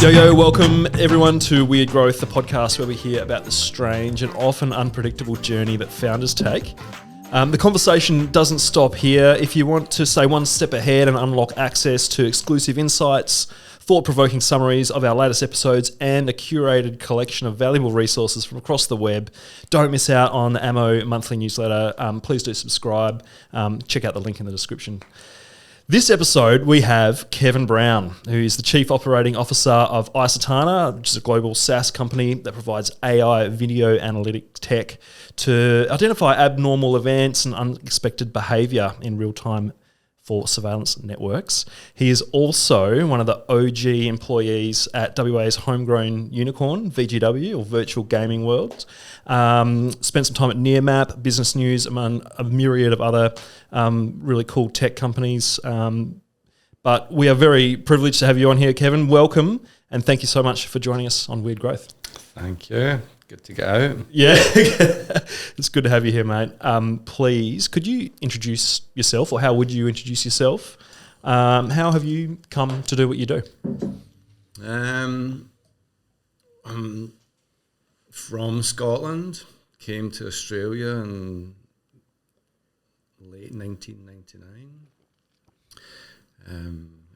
Yo, welcome everyone to Weird Growth, the podcast where we hear about the strange and often unpredictable journey that founders take. The conversation doesn't stop here. If you want to stay one step ahead and unlock access to exclusive insights, thought-provoking summaries of our latest episodes, and a curated collection of valuable resources from across the web, don't miss out on the Ammo monthly newsletter. Please do subscribe. Check out the link in the description. This episode, we have Kevin Brown, who is the Chief Operating Officer of Icetana, which is a global SaaS company that provides AI video analytic tech to identify abnormal events and unexpected behaviour in real time for surveillance networks. He is also one of the OG employees at WA's homegrown unicorn, VGW, or Virtual Gaming World. Spent some time at Nearmap, Business News, among a myriad of other really cool tech companies. But we are very privileged to have you on here, Kevin. Welcome, and thank you so much for joining us on Weird Growth. Thank you. Good to get out. Yeah, it's good to have you here, mate. Please, could you introduce yourself, or how would you introduce yourself? How have you come to do what you do? I'm from Scotland, came to Australia in late 1999. I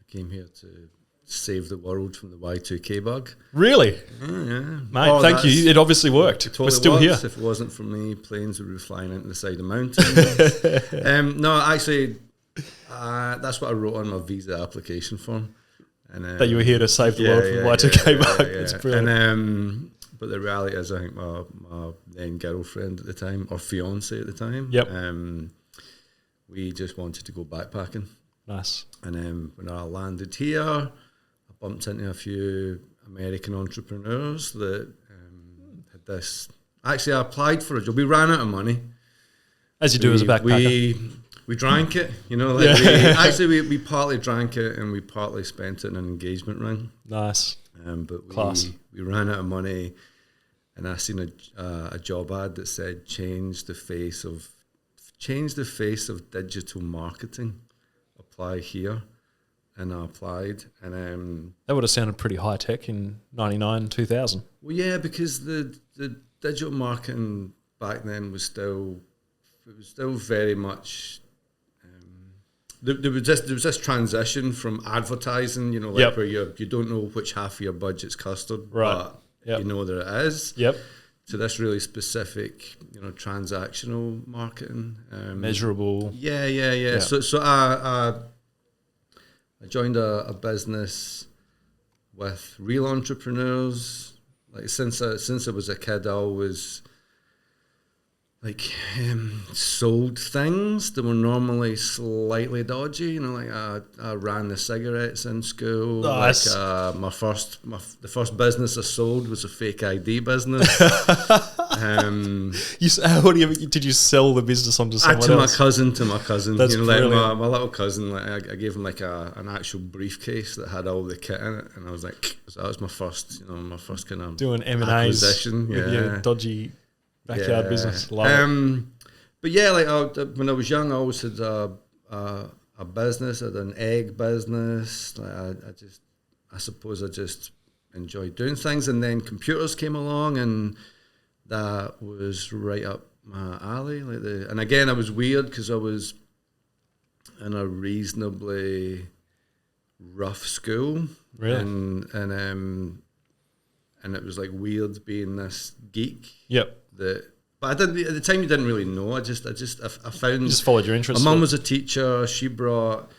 came here to save the world from the Y2K bug. Really? Yeah. Mate, thank you. It obviously worked. Totally We're still works. here. If it wasn't for me, planes would be flying into the side of mountains. No, actually, that's what I wrote on my visa application form. And, that you were here to save the world from the Y2K bug. It's brilliant. And, but the reality is, I think my then girlfriend at the time, or fiance at the time, we just wanted to go backpacking. Nice. And when I landed here, I bumped into a few American entrepreneurs that had this. Actually, I applied for a job. We ran out of money. As you do as a backpacker. We drank it, you know. Like we partly drank it and we partly spent it in an engagement ring. Nice. But Class. We ran out of money, and I seen a job ad that said change the face of digital marketing. Apply here. And I applied, and that would have sounded pretty high tech in 99, 2000. Well, yeah, because the digital marketing back then was still very much. There was this transition from advertising, you know, like where you don't know which half of your budget's custard, but you know that it is. Yep. To this really specific, you know, transactional marketing, measurable. Yeah. So I joined a business with real entrepreneurs. Like since I was a kid, I always sold things that were normally slightly dodgy. You know, like I ran the cigarettes in school. Nice. The first business I sold was a fake ID business. Did you sell the business onto someone else? To my cousin. That's you know, brilliant. like my little cousin. Like I gave him like an actual briefcase that had all the kit in it, and I was like, so that was my first kind of doing M&As acquisition. with your dodgy backyard business. Love it. But yeah, when I was young, I always had a business. I had an egg business. I suppose I just enjoyed doing things, and then computers came along, and that was right up my alley. And again, I was weird because I was in a reasonably rough school, really, and it was like weird being this geek. Yep. But I didn't at the time. You didn't really know. I found. You just followed your interest. My mum was a teacher. She brought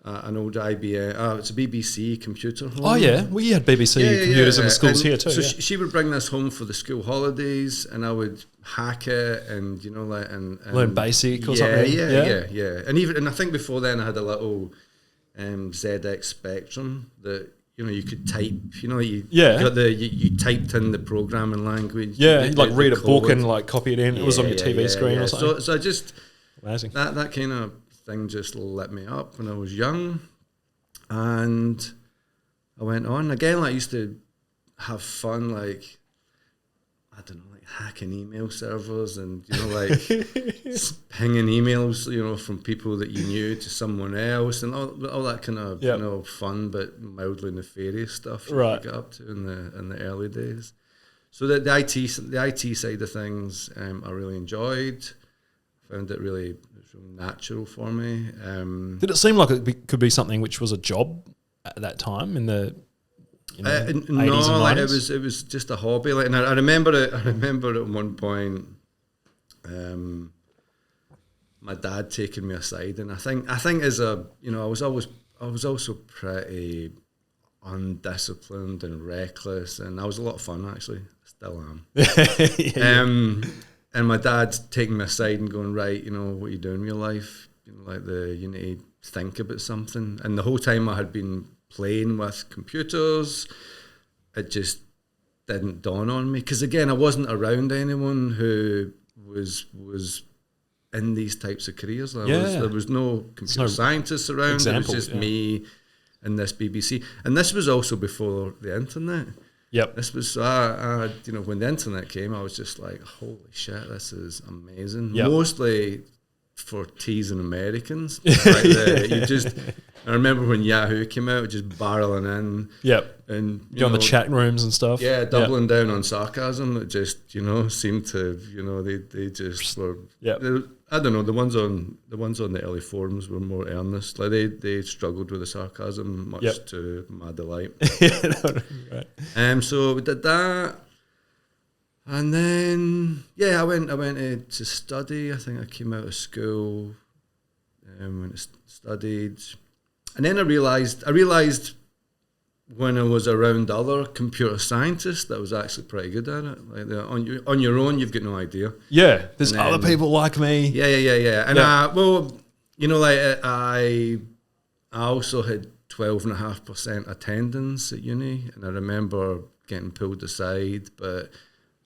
an old IBM. It's a BBC computer home. Oh yeah, we had BBC computers in the schools here too. So she would bring this home for the school holidays, and I would hack it, and you know, and learn BASIC or something. Yeah. And I think before then I had a little ZX Spectrum that. You know, you could type. You know, you typed in the programming language. Yeah, you like read a book and like copy it in. It was on your TV screen or something. So I just amazing. That kind of thing just lit me up when I was young, and I went on again. Like, I used to have fun. Like I don't know, like hacking email servers and, like pinging emails, from people that you knew to someone else and all that kind of, fun but mildly nefarious stuff you get up to in the early days. So the IT side of things, I really enjoyed. Found it really natural for me. Did it seem like it could be something which was a job at that time in the 80s and 90s? It was just a hobby. Like, and I remember it. I remember at one point, my dad taking me aside, and I think as a I was also pretty undisciplined and reckless, and I was a lot of fun actually. Still am. And my dad's taking me aside and going, right, what are you doing with your life? You need to think about something. And the whole time I had been playing with computers, it just didn't dawn on me. Because again, I wasn't around anyone who was in these types of careers. There was no computer scientists around. It was just me and this BBC. And this was also before the internet. Yep. This was, when the internet came, I was just like, holy shit, this is amazing. Yep. Mostly for teasing Americans. I remember when Yahoo came out, just barreling in. Yep. And on the chat rooms and stuff. Yeah, doubling down on sarcasm. That just, seemed to, they just were. Yeah. I don't know. The ones on the early forums were more earnest. Like they struggled with the sarcasm, much to my delight. Right. So we did that, and then I went to study. I think I came out of school, went to studied, and then I realized when I was around other computer scientists that I was actually pretty good at it. Like on your own, you've got no idea. Yeah, there's other people like me. Yeah. And I also had 12.5% attendance at uni, and I remember getting pulled aside, but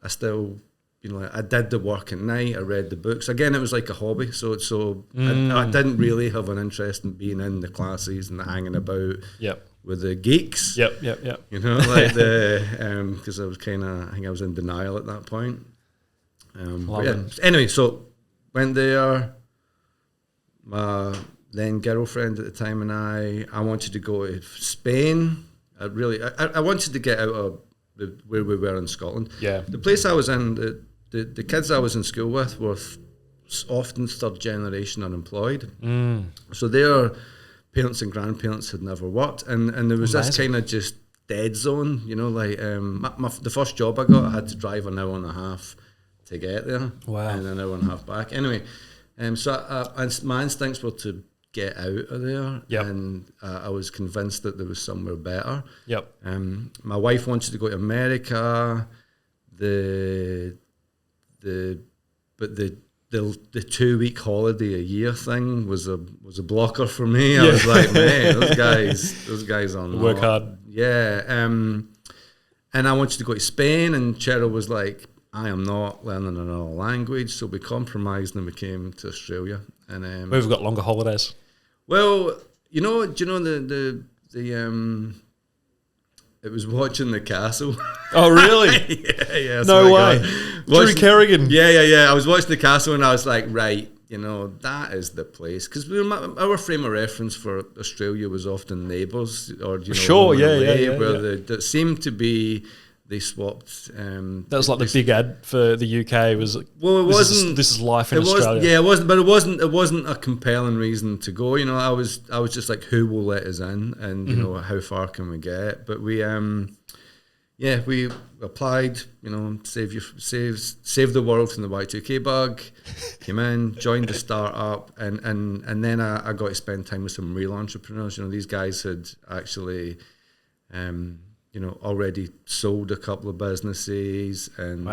I still, I did the work at night. I read the books. Again, it was like a hobby. So I didn't really have an interest in being in the classes and hanging about. Yep. With the geeks. Yep. Because I was I think I was in denial at that point. Anyway, so went there. My then girlfriend at the time and I wanted to go to Spain. I wanted to get out of where we were in Scotland. Yeah. The place I was in, the kids I was in school with were often third generation unemployed. So they're parents and grandparents had never worked, and there was this kind of just dead zone, the first job I got, I had to drive an hour and a half to get there, and an hour and a half back. Anyway, so my instincts were to get out of there, and I was convinced that there was somewhere better. My wife wanted to go to America. The 2-week holiday a year thing was a blocker for me. I was like, man, those guys are work hard. Yeah. And I wanted to go to Spain, and Cheryl was like, I am not learning another language. So we compromised and we came to Australia. And we've got longer holidays. Well, do you know it was watching The Castle. Oh, really? yeah. No way. Drew Kerrigan. Yeah. I was watching The Castle and I was like, right, that is the place. Because our frame of reference for Australia was often Neighbours or, sure, where that seemed to be, they swapped. That was like the big ad for the UK. Was it wasn't. This is life in Australia. Yeah, it wasn't. But it wasn't a compelling reason to go. I was just like, who will let us in, and how far can we get? But we applied. Save the world from the Y2K bug. Came in, joined the startup, and then I got to spend time with some real entrepreneurs. These guys had actually. Already sold a couple of businesses, and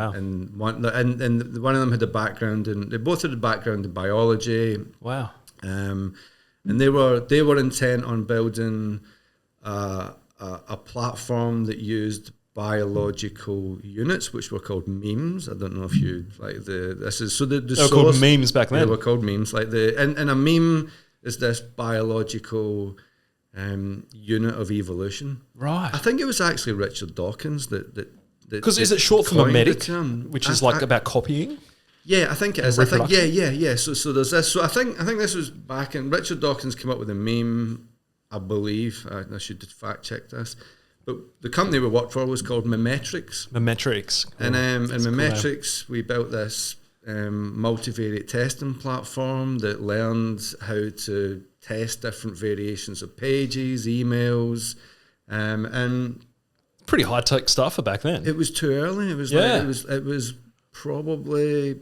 one of them had a background they both had a background in biology. Wow. And they were intent on building a platform that used biological units, which were called memes. I don't know if you like they were called memes back then. They were called memes. And a meme is this biological unit of evolution. Right. I think it was actually Richard Dawkins that Because is it short for mimetic, which is about copying? Yeah, I think it is. I think yeah. So there's this. So I think this was back in Richard Dawkins came up with a meme, I believe. I should fact check this. But the company we worked for was called Mimetrics. Mimetrics. Cool. And in Mimetrics, we built this multivariate testing platform that learned how to test different variations of pages, emails, and pretty high tech stuff for back then. It was too early. It was it was probably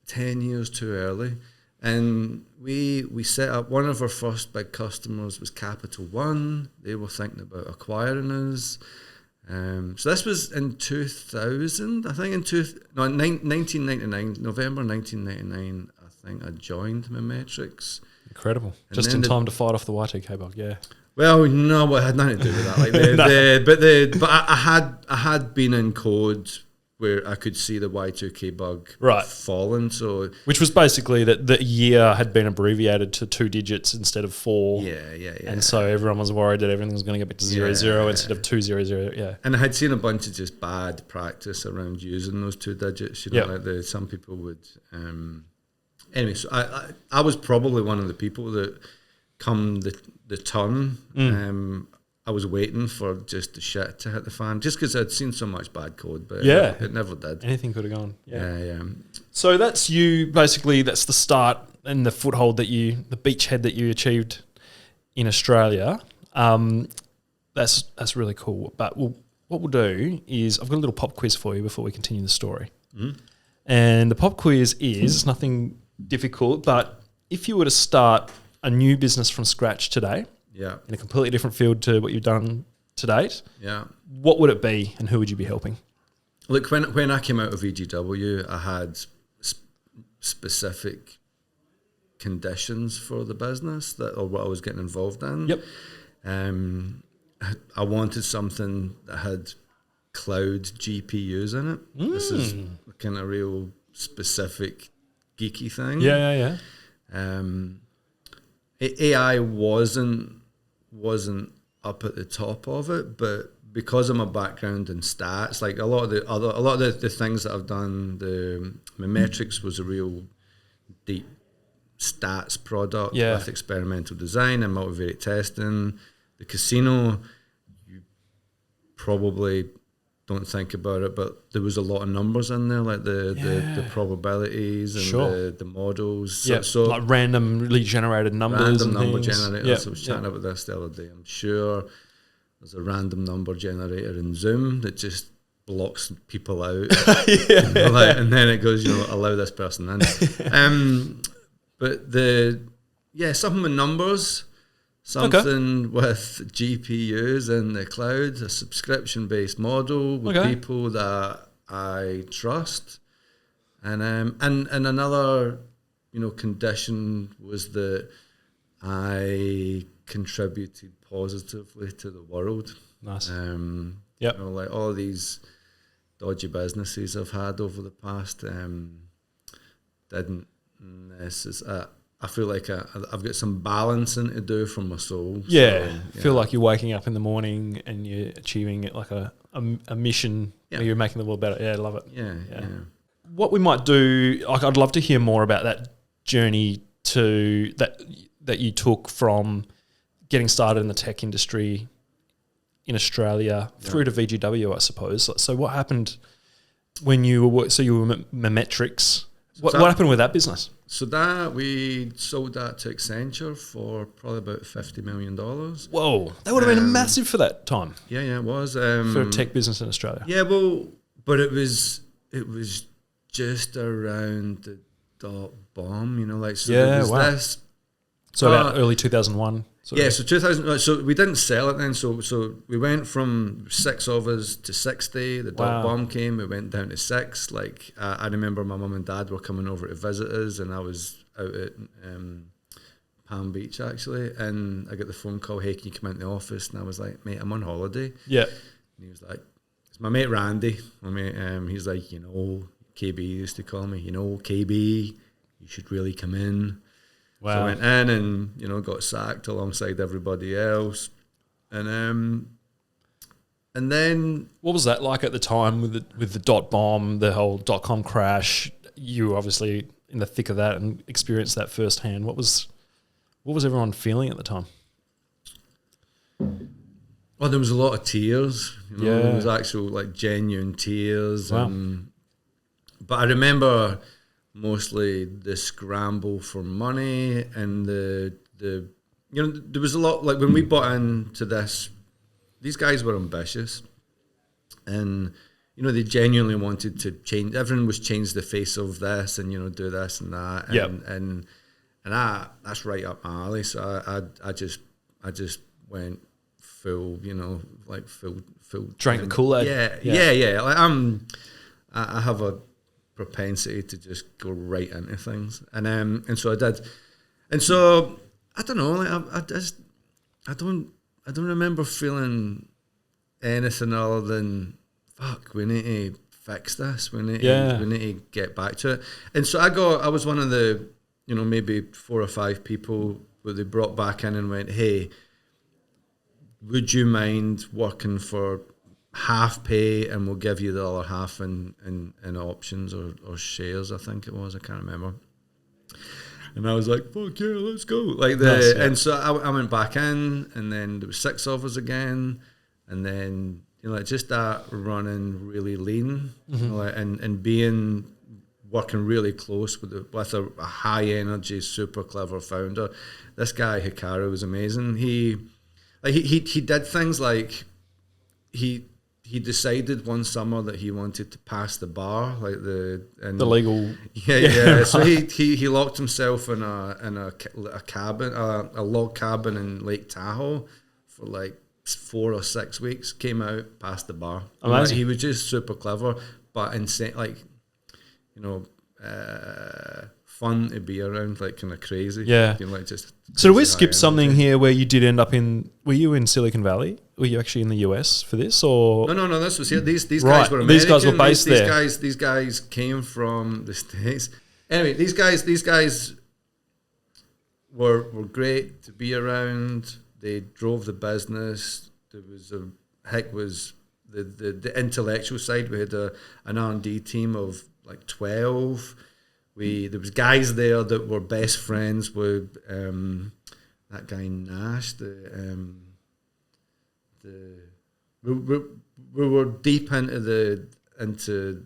10 years too early. And we set up, one of our first big customers was Capital One. They were thinking about acquiring us. So this was in 2000, I think 1999, November 1999, I think I joined Mimetrics. Incredible. And just in time to fight off the Y2K bug, yeah. Well, no, it had nothing to do with that. But I had been in code where I could see the Y2K bug falling. So, which was basically that the year had been abbreviated to 2 digits instead of 4. Yeah. And so everyone was worried that everything was going to get back to 00 instead of 200. Yeah. And I had seen a bunch of just bad practice around using those 2 digits. Like some people would. Anyway, so I was probably one of the people that come the turn. I was waiting for just the shit to hit the fan, just because I'd seen so much bad code, but it never did. Anything could have gone. Yeah. So that's you, basically, that's the start and the foothold the beachhead that you achieved in Australia. That's really cool. But what we'll do is, I've got a little pop quiz for you before we continue the story. And the pop quiz is nothing difficult, but if you were to start a new business from scratch today, in a completely different field to what you've done to date, what would it be and who would you be helping? Look, when I came out of VGW, I had specific conditions for the business or what I was getting involved in. Yep. I wanted something that had cloud GPUs in it. This is kind of real specific geeky thing. Yeah. AI wasn't up at the top of it, but because of my background in stats, like a lot of the things that I've done, the Mimetrics was a real deep stats product with experimental design and multivariate testing. The casino, you probably don't think about it, but there was a lot of numbers in there, like the probabilities and the models. So like randomly generated numbers. Random number generators. I was chatting about this the other day. I'm sure there's a random number generator in Zoom that just blocks people out. And then it goes, allow this person in. But something with numbers. Something with GPUs in the cloud, a subscription-based model with people that I trust, and another, condition was that I contributed positively to the world. Nice. Like all these dodgy businesses I've had over the past didn't necessarily. I feel like I've got some balancing to do for my soul. Feel like you're waking up in the morning and you're achieving it like a mission where you're making the world better. Yeah, I love it. Yeah. What we might do, I'd love to hear more about that journey to that you took from getting started in the tech industry in Australia through to VGW, I suppose. So what happened when you were Mimetrics? What happened with that business? So we sold that to Accenture for probably about $50 million. Whoa, that would have been massive for that time. Yeah, it was. For a tech business in Australia. Yeah, well, but it was just around the dot bomb, this. So about early 2001. So 2000. So we didn't sell it then. So we went from 6 of us to 60. The dot bomb came. We went down to 6. Like I remember my mum and dad were coming over to visit us, and I was out at Palm Beach actually, and I got the phone call. Hey, can you come into the office? And I was like, mate, I'm on holiday. Yeah. And he was like, it's my mate Randy. My mate. He's like, KB used to call me. KB, you should really come in. Wow. So I went in and, got sacked alongside everybody else. And And then, what was that like at the time with the dot bomb, the whole .com crash? You were obviously in the thick of that and experienced that firsthand. What was everyone feeling at the time? well, there was a lot of tears. You know, Yeah. there was actual like genuine tears. Wow. But I remember mostly the scramble for money and the you know, there was a lot, like when we bought into this, these guys were ambitious, and you know, they genuinely wanted to change. Everyone was change the face of this, and you know, do this and that, and that's right up my alley. So I just went full, you know, like full. Drank the Kool-Aid. Yeah. Like I have a propensity to just go right into things, and so I did, and so I don't know, like I don't remember feeling anything other than fuck, we need to fix this, we need to get back to it. And so I was one of the, you know, maybe 4 or 5 people that they brought back in and went, hey, would you mind working for half pay and we'll give you the other half in options or shares, I think it was, I can't remember. And I was like, fuck yeah, let's go. Like and so I went back in, and then there was 6 of us again, and then, you know, like just that running really lean, you know, like, and working really close with a high energy, super clever founder. This guy Hikaru was amazing. He did things like he decided one summer that he wanted to pass the bar, like the legal. Yeah. So he locked himself in a cabin, a log cabin in Lake Tahoe for like 4 or 6 weeks. Came out, passed the bar. Amazing. He was just super clever, but insane, like, you know, fun to be around, like kind of crazy. Yeah. You know, like just. So did we skip something here where you did end up in? Were you in Silicon Valley? Were you actually in the US for this, or No. This was here. These right. guys were American. These guys were based there. These guys came from the States. Anyway, these guys were great to be around. They drove the business. There was the intellectual side. We had an R&D team of like 12. There was guys there that were best friends with that guy Nash. We were deep into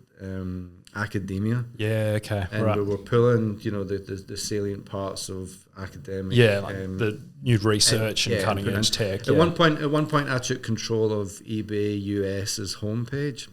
academia. Yeah, okay, and right. we were pulling, you know, the salient parts of academic. Yeah, like the new research and cutting edge tech. At one point, I took control of eBay US's homepage.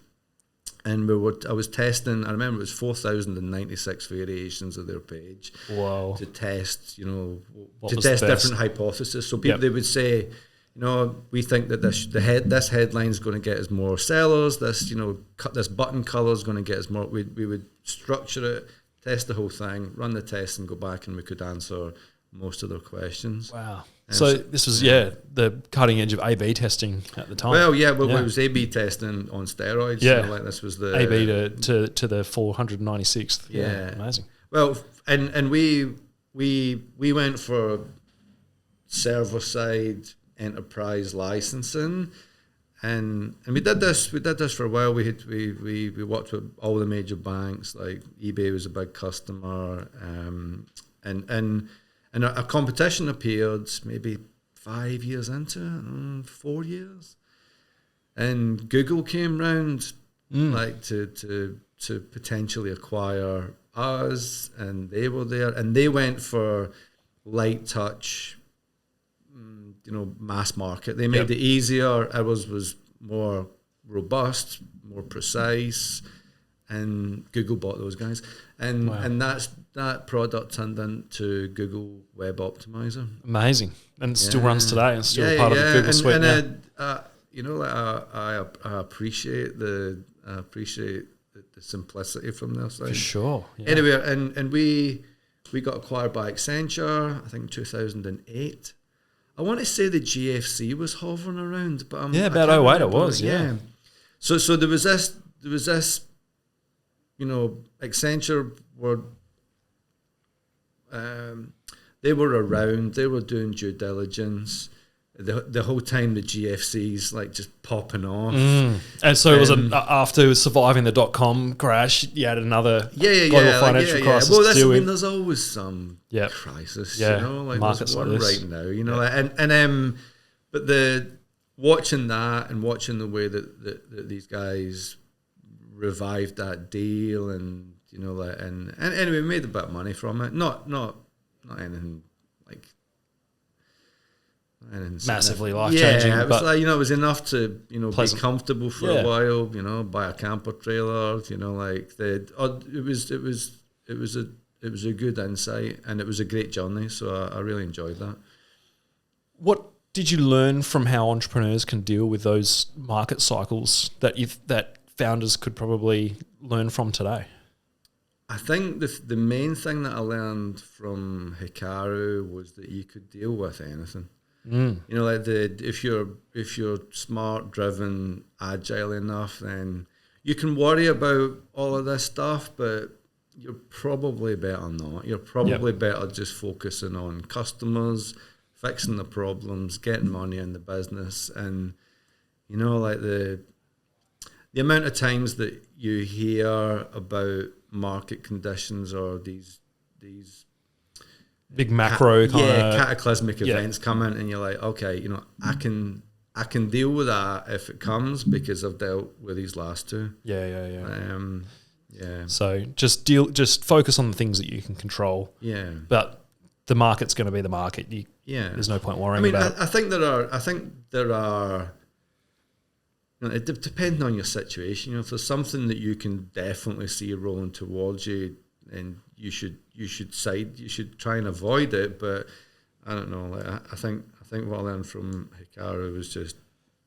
And I was testing, I remember it was 4,096 variations of their page. Wow. To test, you know, What to was test the best? different hypotheses. So people, they would say, you know, we think that this headline is going to get us more sellers. This, you know, this button color is going to get us more. We would structure it, test the whole thing, run the test, and go back, and we could answer most of their questions. Wow. So this was the cutting edge of A/B testing at the time. Well, it was A/B testing on steroids. Yeah, you know, like this was the A/B to the 496th. Yeah, amazing. Well, and we went for server side enterprise licensing, and we did this for a while. We worked with all the major banks. Like eBay was a big customer, and a competition appeared maybe 5 years into it, 4 years, and Google came round like to potentially acquire us, and they were there, and they went for light touch, you know, mass market. They made it easier. Ours was more robust, more precise, and Google bought those guys, and that product turned into Google Web Optimizer. Amazing, and it still runs today, and still part of the Google suite now. You know, like I appreciate the simplicity from their side. For sure. Yeah. Anyway, and we got acquired by Accenture, I think 2008. I want to say the GFC was hovering around, but about 08 it was. Yeah. So there was this. You know, Accenture were. They were around. They were doing due diligence. the whole time the GFC's like just popping off. And so it was after surviving the .com crash, you had another global financial crisis. Well, to deal with. there's always some crisis, like markets there's one like this. right now, but watching that and watching the way that these guys revived that deal, and and anyway, made a bit of money from it. Not anything like. Massively life-changing. Yeah, it was like, it was enough to, pleasant. be comfortable for a while, buy a camper trailer, it was a good insight, and it was a great journey, so I really enjoyed that. What did you learn from how entrepreneurs can deal with those market cycles that founders could probably learn from today? I think the main thing that I learned from Hikaru was that you could deal with anything. If you're smart, driven, agile enough, then you can worry about all of this stuff, but you're probably better not. You're probably better just focusing on customers, fixing the problems, getting money in the business, and the amount of times that you hear about market conditions or these big macro cataclysmic events come in, and you're like, okay, I can deal with that if it comes, because I've dealt with these last two. So just focus on the things that you can control. Yeah. But the market's going to be the market. There's no point worrying about it. I think there are. It depends on your situation. If there's something that you can definitely see rolling towards you, and you should try and avoid it. But I don't know. I think what I learned from Hikaru was just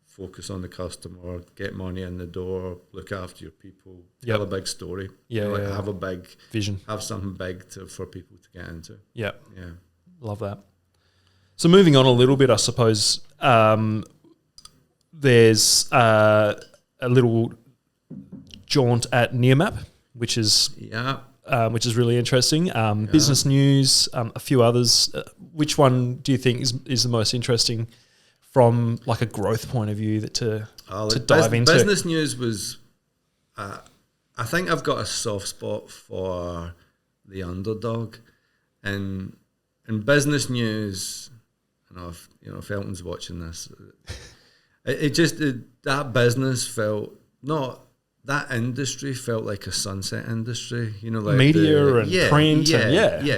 focus on the customer, get money in the door, look after your people, tell a big story. Have a big vision, have something big for people to get into. Yeah. Love that. So moving on a little bit, I suppose. There's a little jaunt at Nearmap, which is really interesting. Business news, a few others. Which one do you think is the most interesting from like a growth point of view to dive into? Business news was, I think I've got a soft spot for the underdog, and in business news, I don't know if Elton's watching this. That business felt that industry felt like a sunset industry, like media and print.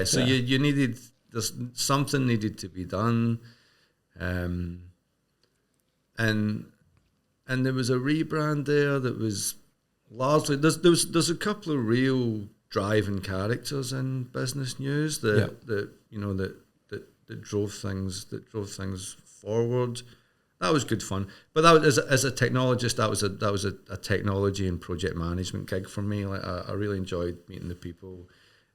So you needed, something needed to be done, and there was a rebrand there that was largely there's a couple of real driving characters in business news that drove things forward. That was good fun, but that was, as a technologist, that was a technology and project management gig for me. Like I really enjoyed meeting the people.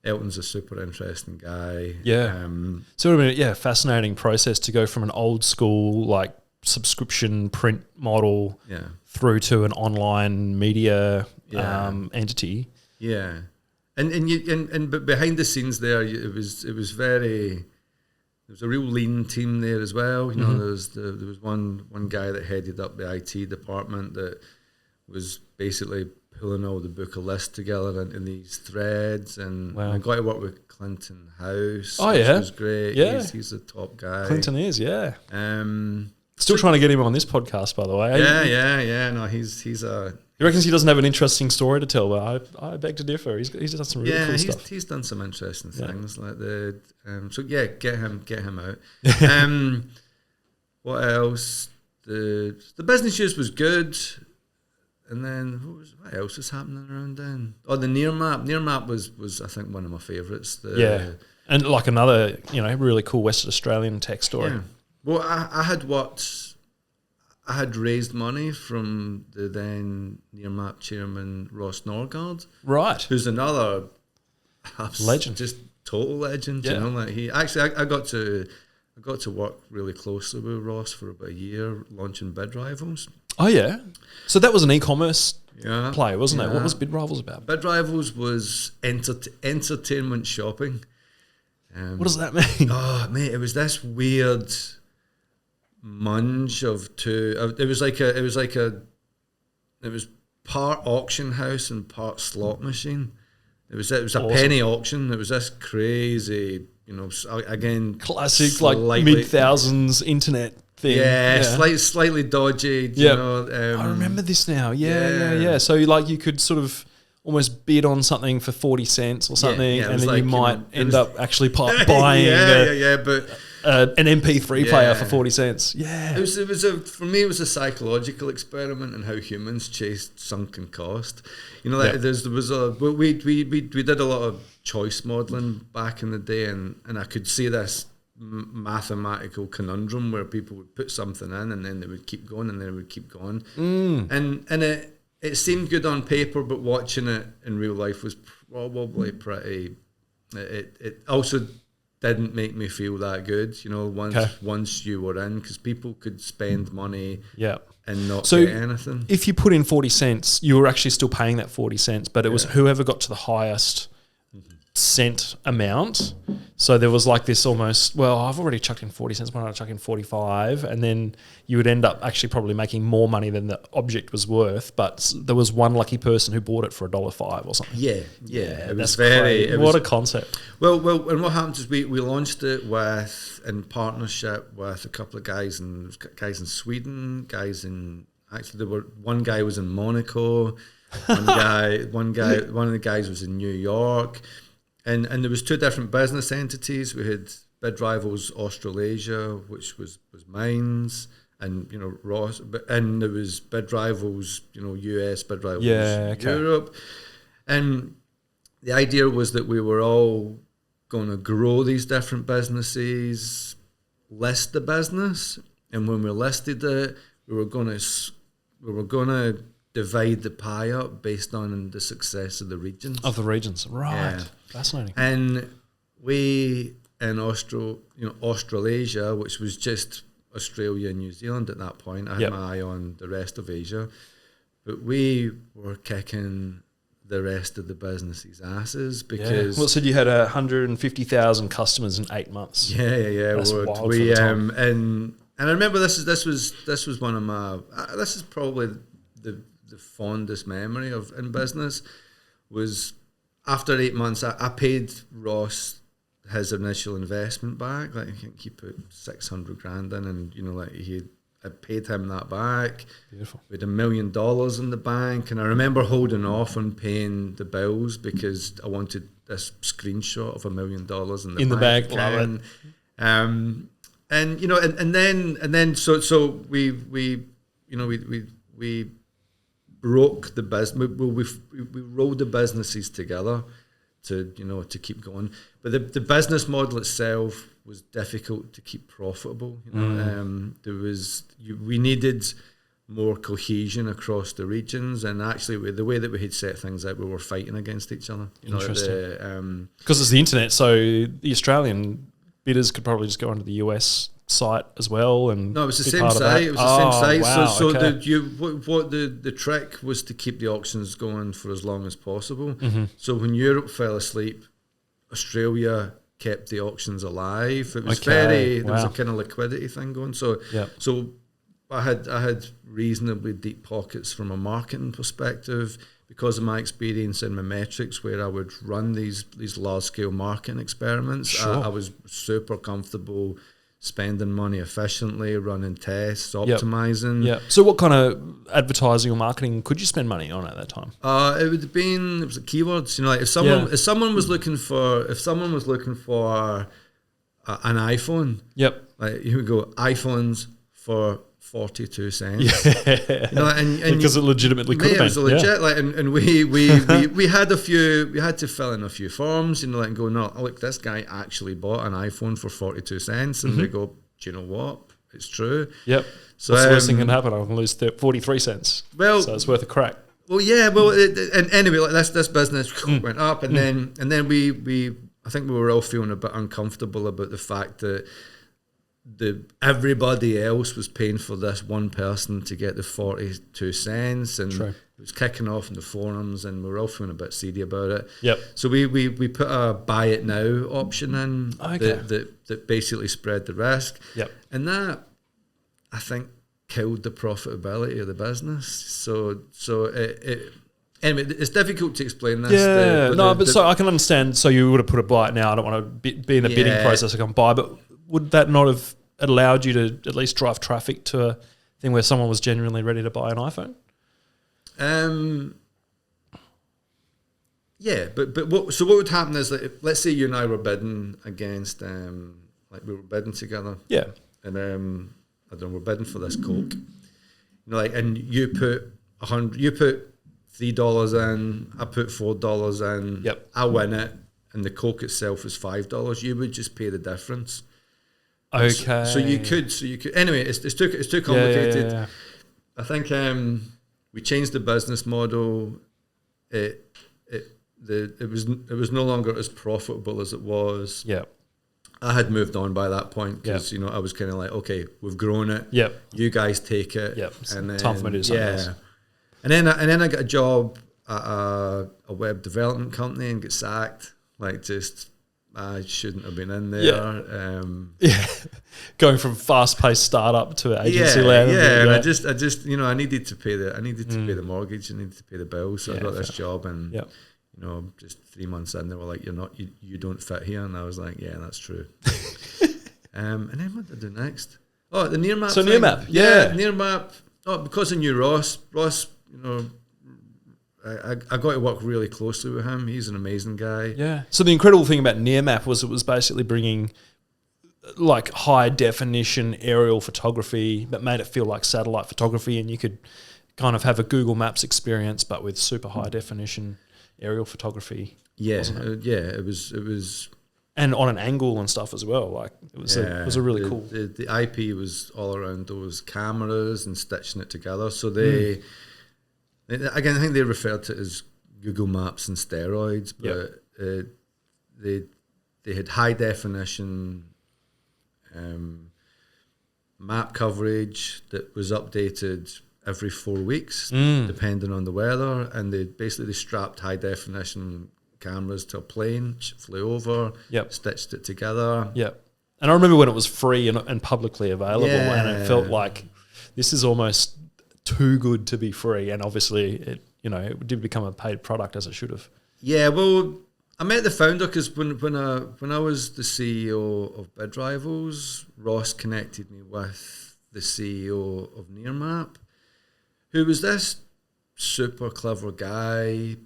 Elton's a super interesting guy. So it would have been fascinating process to go from an old school like subscription print model through to an online media entity. But behind the scenes there, it was very. There was a real lean team there as well. There was one guy that headed up the IT department that was basically pulling all the book of lists together in these threads, and I got to work with Clinton House. Which was great. He's a top guy. Clinton is, Still trying to get him on this podcast, by the way. No, he's a. He reckons he doesn't have an interesting story to tell, but I beg to differ. He's done some really cool stuff. He's done some interesting things like get him out. What else? The business news was good, and then what else was happening around then? Oh, the Nearmap. Nearmap was I think one of my favourites. And like another really cool Western Australian tech story. Yeah. Well, I had raised money from the then Nearmap chairman, Ross Norgard. Right. Who's another legend. Just total legend. He actually, I got to work really closely with Ross for about a year launching Bid Rivals. Oh, yeah. So that was an e-commerce play, wasn't it? What was Bid Rivals about? Bid Rivals was entertainment shopping. What does that mean? Oh, mate, it was this weird munge of two. It was part auction house and part slot machine. It was a Awesome. penny auction. It was this crazy, again, Classic, like mid-thousands internet thing. Yeah, slightly dodgy. I remember this now. Yeah. So like you could sort of almost bid on something for 40 cents or something, and then you might end up actually buying but an MP3 player for 40 cents. Yeah. For me, it was a psychological experiment in how humans chased sunken cost. We did a lot of choice modeling back in the day, and I could see this mathematical conundrum where people would put something in and then they would keep going and then it would keep going. And it seemed good on paper, but watching it in real life was probably pretty. It also didn't make me feel that good, once you were in, because people could spend money and not get anything. If you put in 40 cents, you were actually still paying that 40 cents, but it was whoever got to the highest cent amount. So there was like this almost, well, I've already chucked in 40 cents, why not chuck in 45? And then you would end up actually probably making more money than the object was worth, but there was one lucky person who bought it for $1.05 or something. Yeah. It was very, what a concept. Well, and what happened is we launched it in partnership with a couple of guys in Sweden, one guy was in Monaco, one of the guys was in New York. And there was two different business entities. We had Bid Rivals Australasia, which was mine's, and Ross, and there was Bid Rivals, US, Bid Rivals Europe. And the idea was that we were all going to grow these different businesses, list the business, and when we listed it, we were going to divide the pie up based on the success of the regions. Right. Yeah. Fascinating. And we in Australasia, which was just Australia and New Zealand at that point, I had my eye on the rest of Asia, but we were kicking the rest of the businesses' asses because... Well, so you had 150,000 customers in 8 months. Yeah. That's wild for the time. And I remember this was one of my... this is probably the fondest memory of in business was... After 8 months, I paid Ross his initial investment back. Like I think he put $600,000 in, and I paid him that back. Beautiful. We had $1 million in the bank, and I remember holding off on paying the bills because I wanted this screenshot of $1 million in the bank. Love it. And then so we broke the business. We rolled the businesses together to keep going. But the business model itself was difficult to keep profitable. We needed more cohesion across the regions, and actually the way that we had set things out, we were fighting against each other. Interesting. Because it's the internet, so the Australian bidders could probably just go onto the US site as well, and no, it was the same site. It was the same site. Wow, so okay. the trick was to keep the auctions going for as long as possible. Mm-hmm. So when Europe fell asleep, Australia kept the auctions alive. It was there was a kind of liquidity thing going. So I had reasonably deep pockets from a marketing perspective because of my experience in my metrics, where I would run these large scale marketing experiments. Sure. I was super comfortable spending money efficiently, running tests, optimizing. Yeah. So what kind of advertising or marketing could you spend money on at that time? It was keywords. Like if someone was looking for an iPhone. Yep. Like you would go iPhones for 42 cents. Yeah. And because it legitimately could have been. It was legit. Like, and we had to fill in a few forms, and go, no, look, this guy actually bought an iPhone for 42 cents, and they go, do you know what? It's true. Yep. So what's the worst thing can happen? I can lose 43 cents. Well, so it's worth a crack. Well, yeah. Well, and anyway, like this business went up, and then we I think we were all feeling a bit uncomfortable about the fact that everybody else was paying for this one person to get the 42 cents, and it was kicking off in the forums, and we were all feeling a bit seedy about it. Yep. So we put a buy it now option in that basically spread the risk. Yep. And that I think, killed the profitability of the business. So anyway, it's difficult to explain this. Yeah, so I can understand. So you would have put a buy it now. I don't want to be in the bidding process. I can buy, but would that not have allowed you to at least drive traffic to a thing where someone was genuinely ready to buy an iPhone? Yeah, but what would happen is that let's say you and I were bidding against like we were bidding together. Yeah. And I don't know, we're bidding for this Coke. You know, like, and you put $3 in, I put $4 in. Yep. I win it, and the Coke itself is $5. You would just pay the difference. Okay. So you could. Anyway, it's too complicated. Yeah. I think we changed the business model. It was no longer as profitable as it was. Yeah. I had moved on by that point because you know I was kind of like, okay, we've grown it. Yep. You guys take it. Yep. And then, time for me to do something else. And then I got a job at a web development company and get sacked. Like, just I shouldn't have been in there. Yeah. Going from fast-paced startup to agency land. Yeah. And I just you know I needed to pay the mortgage. I needed to pay the bills. So I got this job and. Yep. You know, just 3 months in, they were like, you don't fit here. And I was like, yeah, that's true. And then what did I do next? Oh, the Nearmap. So thing. Nearmap, Nearmap. Oh, because I knew Ross, you know, I got to work really closely with him. He's an amazing guy. Yeah. So the incredible thing about Nearmap was it was basically bringing like high definition aerial photography, but made it feel like satellite photography, and you could kind of have a Google Maps experience, but with super high definition aerial photography. Yeah, it was, and on an angle and stuff as well. Like it was a really cool. The IP was all around those cameras and stitching it together. So they again, I think they referred to it as Google Maps and steroids, but they had high definition map coverage that was updated every 4 weeks, depending on the weather, and they strapped high definition cameras to a plane, flew over, stitched it together. Yep. And I remember when it was free and publicly available, and it felt like this is almost too good to be free. And obviously, it did become a paid product as it should have. Yeah, well, I met the founder because when I was the CEO of Bid Rivals, Ross connected me with the CEO of Nearmap, who was this super clever guy.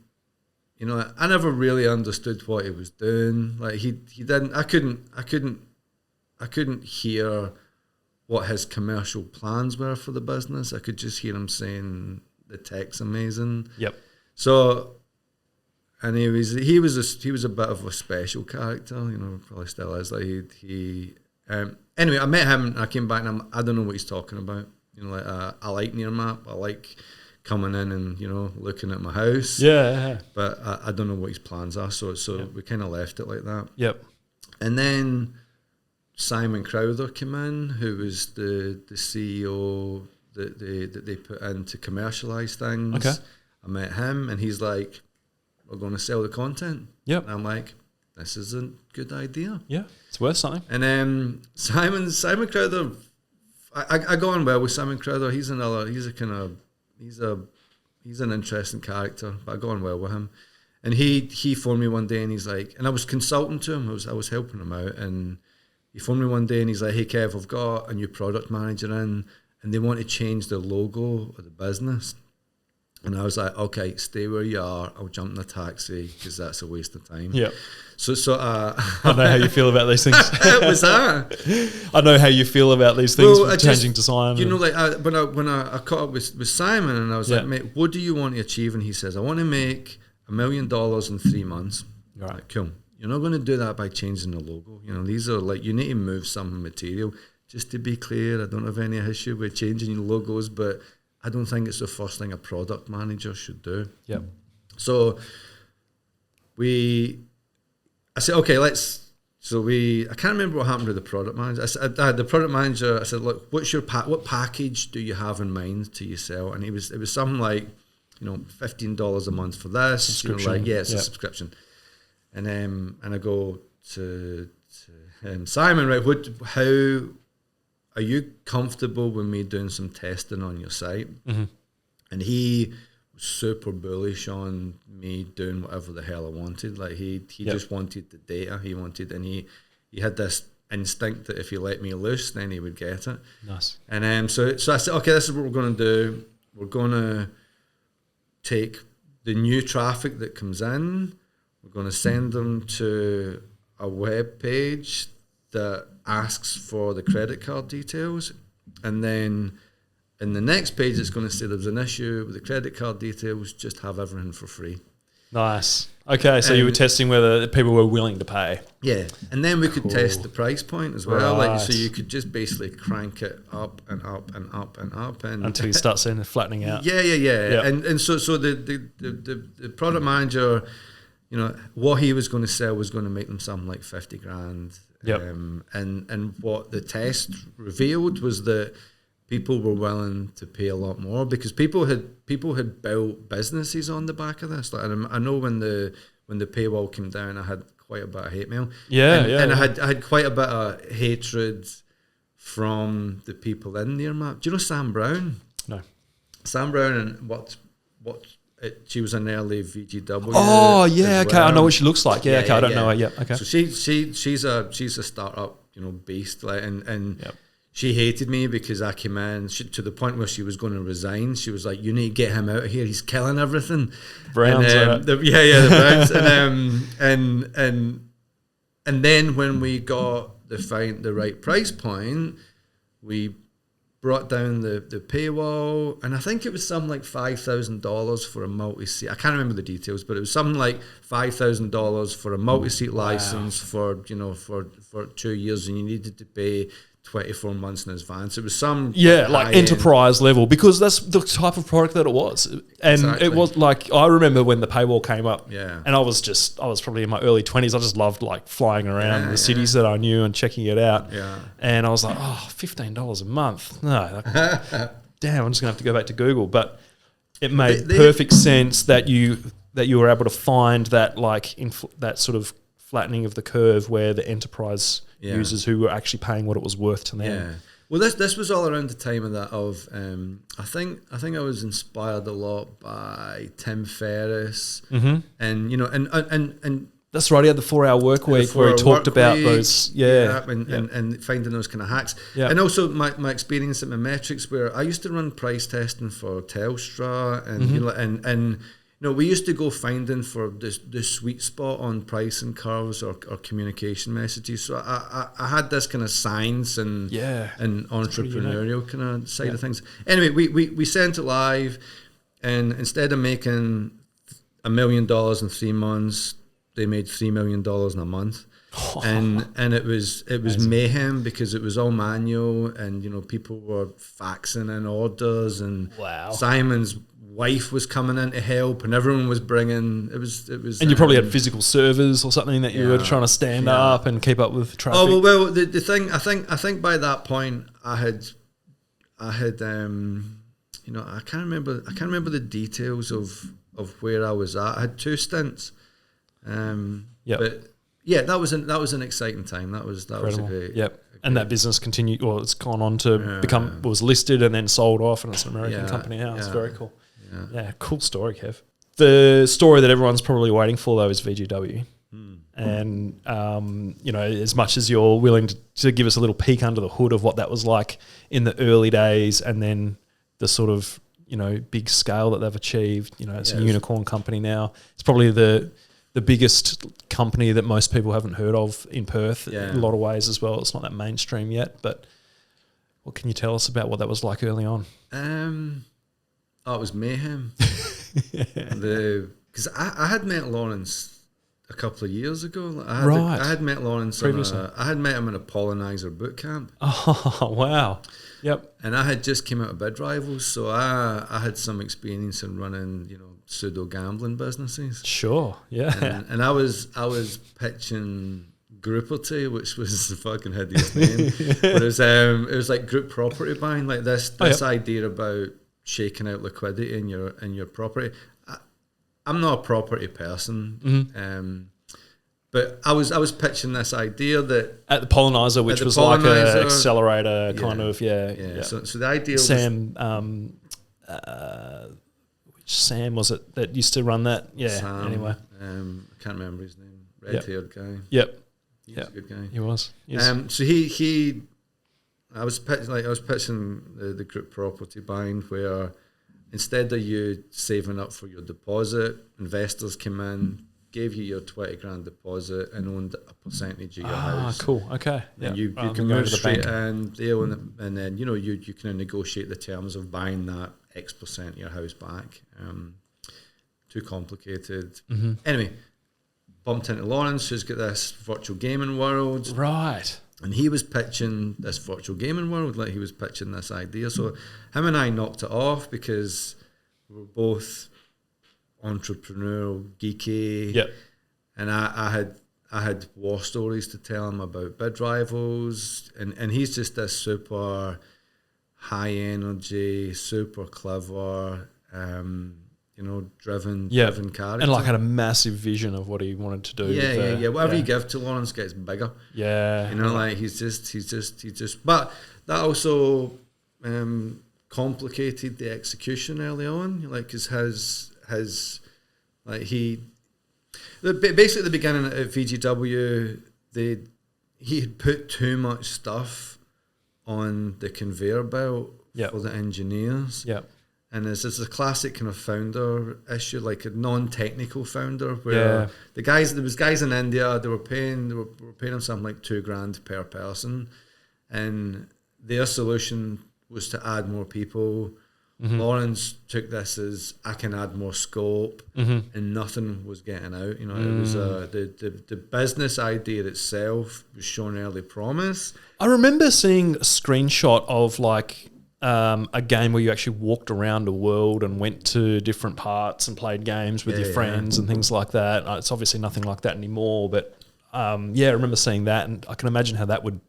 You know, I never really understood what he was doing. Like he didn't. I couldn't hear what his commercial plans were for the business. I could just hear him saying the tech's amazing. Yep. So, and he was a bit of a special character. You know, probably still is. Like anyway, I met him and I came back and I don't know what he's talking about. You know, like I like Nearmap. I like coming in and, you know, looking at my house. Yeah. But I don't know what his plans are. So we kind of left it like that. Yep. And then Simon Crowther came in, who was the CEO that they put in to commercialise things. Okay. I met him and he's like, we're going to sell the content. Yep. And I'm like, this is a good idea. Yeah, it's worth something. And then Simon Crowther, I got on well with Simon Crowther. He's an interesting character, but I got on well with him. And he phoned me one day and he's like, and I was consulting to him, I was helping him out, and he phoned me one day and he's like, hey Kev, I've got a new product manager in and they want to change the logo of the business. And I was like, okay, stay where you are. I'll jump in a taxi because that's a waste of time. Yeah. So I know how you feel about these things. Was that? I know how you feel about these things with changing design. You know, like when I caught up with Simon and I was like, mate, what do you want to achieve? And he says, I want to make $1 million in 3 months. Right. Like, cool. You're not going to do that by changing the logo. You know, these are like, you need to move some material. Just to be clear, I don't have any issue with changing logos, but I don't think it's the first thing a product manager should do. Yeah. So I said, okay, I can't remember what happened to the product manager. I had the product manager, I said, look, what package do you have in mind to you sell? And it was something like, you know, $15 a month for this. Subscription. You know, like, it's a subscription. And I go to Simon, right, are you comfortable with me doing some testing on your site? Mm-hmm. And he was super bullish on me doing whatever the hell I wanted. Like he just wanted the data he wanted, and he had this instinct that if he let me loose, then he would get it. Nice. And so I said, okay, this is what we're going to do. We're going to take the new traffic that comes in. We're going to send them to a web page that asks for the credit card details, and then in the next page it's going to say there's an issue with the credit card details, just have everything for free. Nice. Okay, so you were testing whether people were willing to pay. Yeah, and then we could Cool. test the price point as well. Right. Like, so you could just basically crank it up and up and up and up, and Until you start seeing it flattening out. Yeah. Yep. And so the product manager, you know, what he was going to sell was going to make them something like 50 grand. Yep. And what the test revealed was that people were willing to pay a lot more because people had built businesses on the back of this. Like, and I know when the paywall came down, I had quite a bit of hate mail. And I had quite a bit of hatred from the people in Nearmap. Do you know Sam Brown? No. Sam Brown, and she was an early VGW. Oh yeah, okay. Well. I know what she looks like. Yeah, okay. I don't know her. Yeah, okay. So she's a startup, you know, beast. Like, and Yep. she hated me because I came in to the point where she was going to resign. She was like, "You need to get him out of here. He's killing everything." Browns. The Browns. and then when we got the right price point, we brought down the paywall, and I think it was something like $5,000 for a multi-seat. I can't remember the details, but it was something like $5,000 for a multi-seat license for 2 years, and you needed to pay 24 months in advance. It was some like enterprise level, because that's the type of product that it was. And Exactly. it was like, I remember when the paywall came up, Yeah. and I was probably in my early 20s. I just loved like flying around the cities that I knew and checking it out. Yeah. And I was like, oh, $15 a month. No, damn, I'm just gonna have to go back to Google. But it made perfect sense that you were able to find that like that sort of flattening of the curve where the enterprise users who were actually paying what it was worth to them. Yeah. Well, this was all around the time of that. I think I was inspired a lot by Tim Ferriss, and you know, and that's right. He had the 4-hour work week where he talked about those, and finding those kind of hacks, and also my experience at my metrics, where I used to run price testing for Telstra, and you know, and you know, we used to go finding for the sweet spot on pricing curves or communication messages. So I had this kind of science and entrepreneurial kind of side of things. Anyway, we sent it live, and instead of making $1 million in 3 months, they made $3 million in a month. And it was mayhem because it was all manual, and you know, people were faxing in orders, and Simon's wife was coming in to help, and everyone was bringing it was and you probably had physical servers or something that you were trying to stand up and keep up with traffic. Well the thing, I think by that point I had you know, I can't remember the details of where I was at. I had 2 stints, but yeah, that was an exciting time. That was a great. And that business continued. Well, it's gone on to was listed and then sold off, and it's an American company now. It's very cool. Yeah, cool story, Kev. The story that everyone's probably waiting for, though, is VGW. And, you know, as much as you're willing to give us a little peek under the hood of what that was like in the early days, and then the sort of, you know, big scale that they've achieved, you know, it's a unicorn company now. It's probably the biggest company that most people haven't heard of in Perth in a lot of ways as well. It's not that mainstream yet, but what can you tell us about what that was like early on? It was mayhem. Because I had met Laurence a couple of years ago. I had met Laurence I had met him in a pollinizer boot camp. Oh, wow. Yep. And I had just came out of Bid Rivals, so I had some experience in running, you know, pseudo gambling businesses. Sure, yeah. And I was pitching Grouperty, which was a fucking hideous name. But it was like group property buying, like this idea about shaking out liquidity in your property. I'm not a property person. But I was pitching this idea that at the Pollenizer, which was like an accelerator kind of, So the idea Sam, which Sam was it that used to run that? Yeah. Sam, anyway, I can't remember his name. Red-haired guy. Yep. He was a good guy. He was. So I was pitching the group property buying where instead of you saving up for your deposit, investors came in, gave you your 20 grand deposit and owned a percentage of your house. Cool. Okay. And you can move straight in there and then, you know, you can negotiate the terms of buying that X percent of your house back. Too complicated. Mm-hmm. Anyway, bumped into Laurence, who's got this virtual gaming world. Right. And he was pitching this virtual gaming world, like he was pitching this idea. So him and I knocked it off because we were both entrepreneurial, geeky. Yep. And I had war stories to tell him about bid rivals. And he's just this super high energy, super clever, driven character. And like had a massive vision of what he wanted to do. Yeah. Whatever you give to Laurence gets bigger. Yeah. Like he's just. But that also complicated the execution early on. Like, cause basically at the beginning at VGW, he had put too much stuff on the conveyor belt for the engineers. Yeah. And it's a classic kind of founder issue, like a non-technical founder, where there was guys in India, they were paying them something like $2,000 per person, and their solution was to add more people. Mm-hmm. Laurence took this as I can add more scope, and nothing was getting out. It was the business idea itself was showing early promise. I remember seeing a screenshot of like a game where you actually walked around a world and went to different parts and played games with your friends and things like that. It's obviously nothing like that anymore, but I remember seeing that, and I can imagine how that would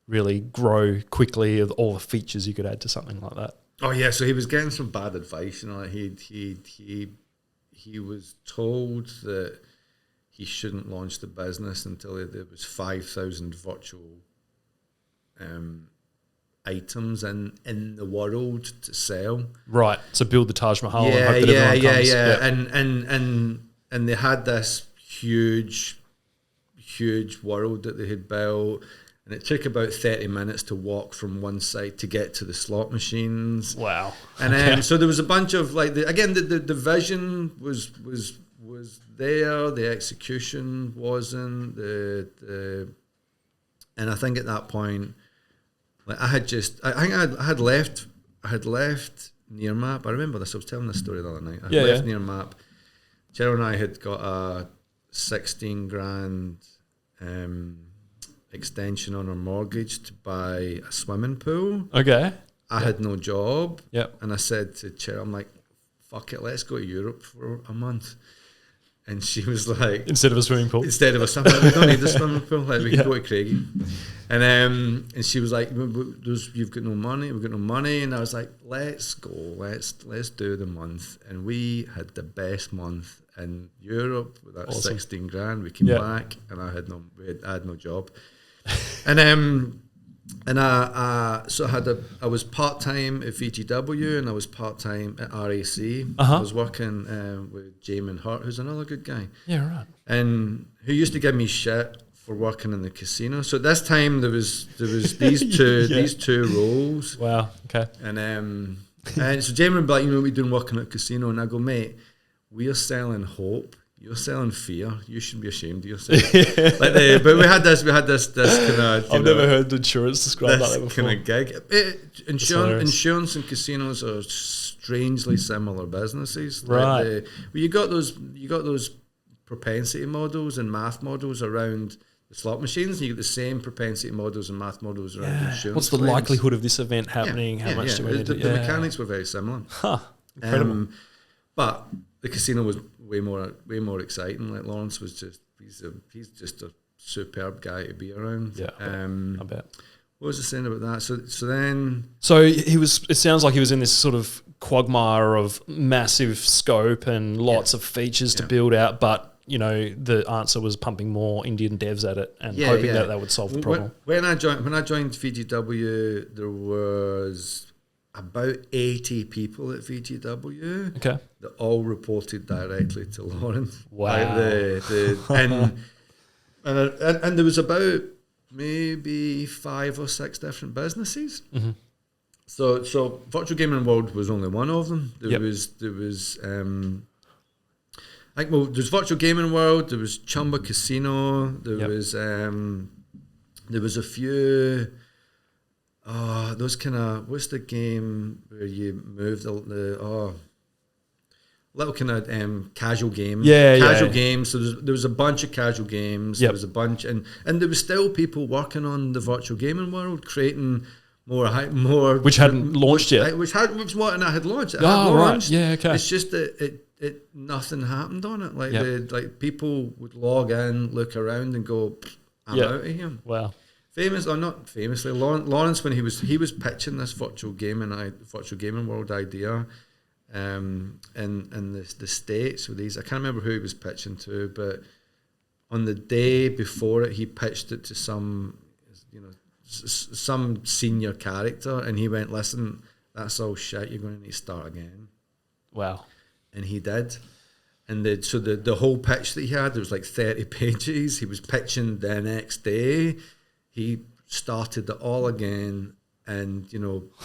really grow quickly of all the features you could add to something like that. Oh yeah, so he was getting some bad advice. He was told that he shouldn't launch the business until there was 5,000 virtual items in the world to sell. Right. So build the Taj Mahal and hope that everyone comes. Yeah. And they had this huge world that they had built. And it took about 30 minutes to walk from one side to get to the slot machines. Wow. And so there was a bunch of like the vision was there, the execution wasn't, and I think at that point, like I had left Nearmap. I remember this. I was telling this story the other night. I had left Nearmap. Cheryl and I had got a 16 grand extension on our mortgage to buy a swimming pool. Okay. I had no job. Yep. And I said to Cheryl, I'm like, fuck it, let's go to Europe for a month. And she was like... Instead of a swimming pool? Instead of a swimming pool. We don't need a swimming pool. Like, we can go to Craigie. And she was like, you've got no money. We've got no money. And I was like, let's go. Let's do the month. And we had the best month in Europe with that 16 grand. We came back and I had no job. And I was part-time at VGW and I was part-time at RAC. I was working with Jamin Hurt, who's another good guy. Yeah, right. And who used to give me shit for working in the casino. So at this time there was these two these two roles. Wow. Okay. And so Jamin would be like, we're doing working at a casino, and I go, mate, we are selling hope. You're selling fear. You shouldn't be ashamed of yourself. But we had this kind of. I've never heard insurance described like that before. Kind of gig. Insurance and casinos are strangely similar businesses. Right. You got those propensity models and math models around the slot machines, and you get the same propensity models and math models around insurance. What's the likelihood of this event happening? How much do we need to... The mechanics were very similar. Huh. Incredible. But the casino was way more exciting. Like Laurence was he's just a superb guy to be around. Yeah, I bet. What was I saying about that? So he was. It sounds like he was in this sort of quagmire of massive scope and lots of features to build out, but the answer was pumping more Indian devs at it and hoping that would solve the problem. When I joined VGW, there was about 80 people at VGW. Okay. That all reported directly to Laurence. Wow. And there was about maybe 5 or 6 different businesses. Mm-hmm. So Virtual Gaming World was only one of them. There was there's Virtual Gaming World, there was Chumba Casino, there was a few those kind of, what's the game where you move the little kind of casual games. Games. So there was a bunch of casual games. There was a bunch, and there was still people working on the Virtual Gaming World, creating more, which hadn't launched yet. Which was what, and I had launched. Right. Yeah. Okay. It's just that it nothing happened on it. Like people would log in, look around, and go, I'm out of here. Wow. Famous or not famously, Laurence, when he was pitching this Virtual Gaming World idea, in the States with these, I can't remember who he was pitching to, but on the day before it, he pitched it to some senior character, and he went, "Listen, that's all shit. You're going to need to start again." Wow. And he did. And the whole pitch that he had, there was like 30 pages. He was pitching the next day. He started it all again, and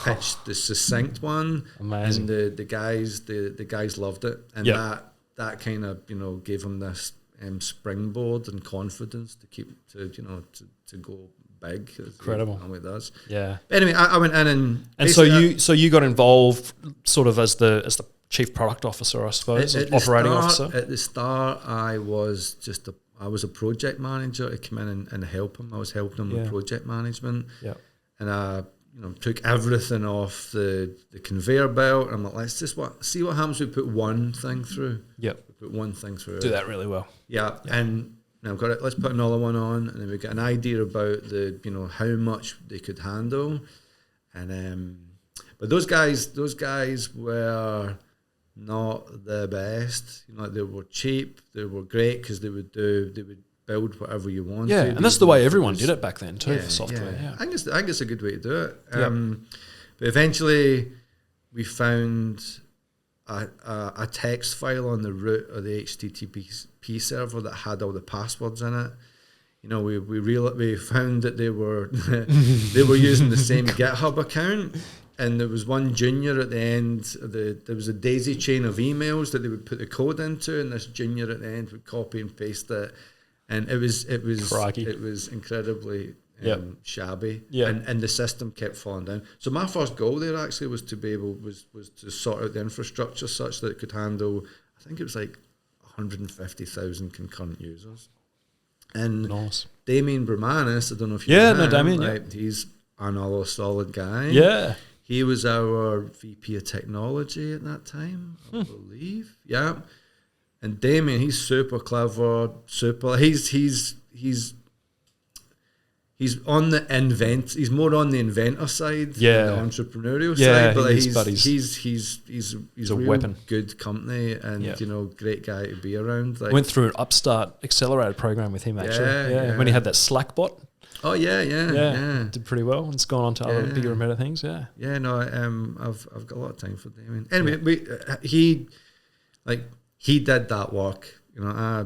pitched the succinct one. Amazing. And the guys loved it, and that kind of gave him this springboard and confidence to keep to go big. Incredible. How it does. Yeah. But anyway, I went in and so you got involved sort of as the chief product officer, I suppose, operating officer. At the start, I was a project manager to come in and help him. I was helping him with project management. Yeah. And I took everything off the conveyor belt. I'm like, let's just see what happens. We put one thing through. Yep. We put one thing through. Do that really well. Yeah. And now I've got it. Let's put another one on, and then we get an idea about how much they could handle. And but those guys were not the best. They were cheap. They were great because they would build whatever you wanted. Yeah, and that's the way everyone did it back then too, for software. Yeah. I think it's a good way to do it. But eventually, we found a text file on the root of the HTTP server that had all the passwords in it. We found that they were using the same GitHub account. And there was one junior at the end. There was a daisy chain of emails that they would put the code into, and this junior at the end would copy and paste it. And it was incredibly shabby. Yeah. And the system kept falling down. So my first goal there actually was to sort out the infrastructure such that it could handle, I think it was like 150,000 concurrent users. And Damien Bramanis, I don't know if you know him, Damien, he's another solid guy. Yeah. He was our VP of technology at that time, I believe. Yeah. And Damien, he's super clever, he's on the he's more on the inventor side than the entrepreneurial side, but he's a real weapon. Good company, and great guy to be around. Went through an Upstart accelerator program with him actually. When he had that Slack bot. Oh yeah. Did pretty well. It's gone on to other bigger and better things. Yeah. Yeah. No. I've got a lot of time for Damien. Anyway, he did that work. I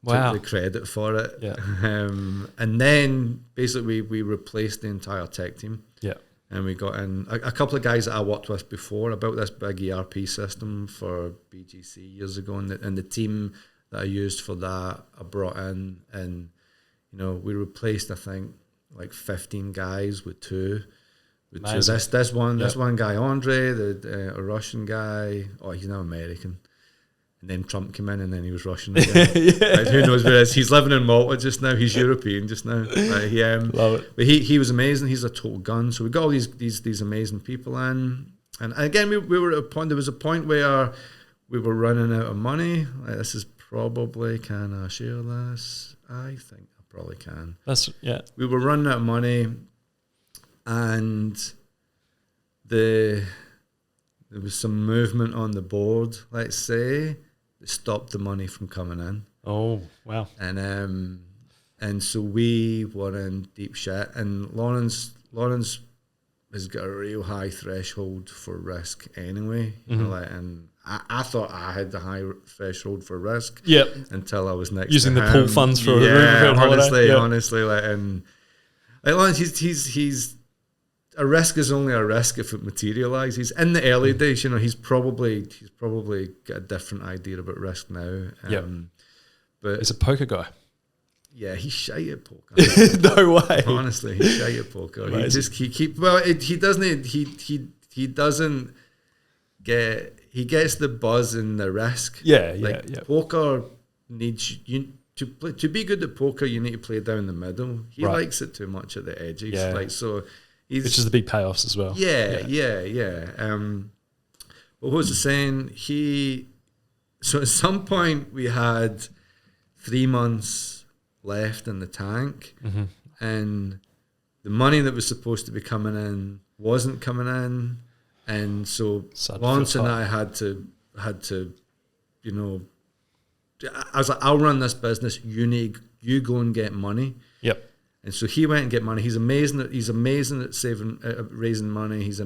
took the credit for it. Yeah. And then basically we replaced the entire tech team. Yeah. And we got in a couple of guys that I worked with before. I built this big ERP system for BGC years ago, and the team that I used for that I brought in, and we replaced, I think, like 15 guys with two. This one guy, Andre, a Russian guy. Oh, he's now American. And then Trump came in, and then he was Russian again. Like, who knows where he is? He's living in Malta just now. He's European just now. Love it. But he was amazing. He's a total gun. So we got all these amazing people in. And again, we were at a point. There was a point where we were running out of money. Like, this is probably, can I share this? I think I probably can. We were running out of money, and there was some movement on the board. Let's say that stopped the money from coming in. Oh, wow. And so we were in deep shit. And Laurence has got a real high threshold for risk anyway. You know, like, and I thought I had the high threshold for risk. Yep. Until I was next using to the him. pool funds for a room holiday. Honestly, like, and like Laurence, he's a risk is only a risk if it materializes. In the early days, you know, he's probably got a different idea about risk now. But he's a poker guy. Yeah, he's shy at poker. No way. Honestly, he's shy at poker. He gets the buzz and the risk. Yeah, like, yeah. Poker needs you to be good at poker. You need to play down the middle. He likes it too much at the edges. Yeah. Like, so, which is the big payoffs as well. Yeah. What was I saying? So at some point we had 3 months left in the tank, and the money that was supposed to be coming in wasn't coming in, and so Laurence and I had to, you know, I was like, I'll run this business. You go and get money. Yep. And so he went and get money. He's amazing at saving, raising money. He's a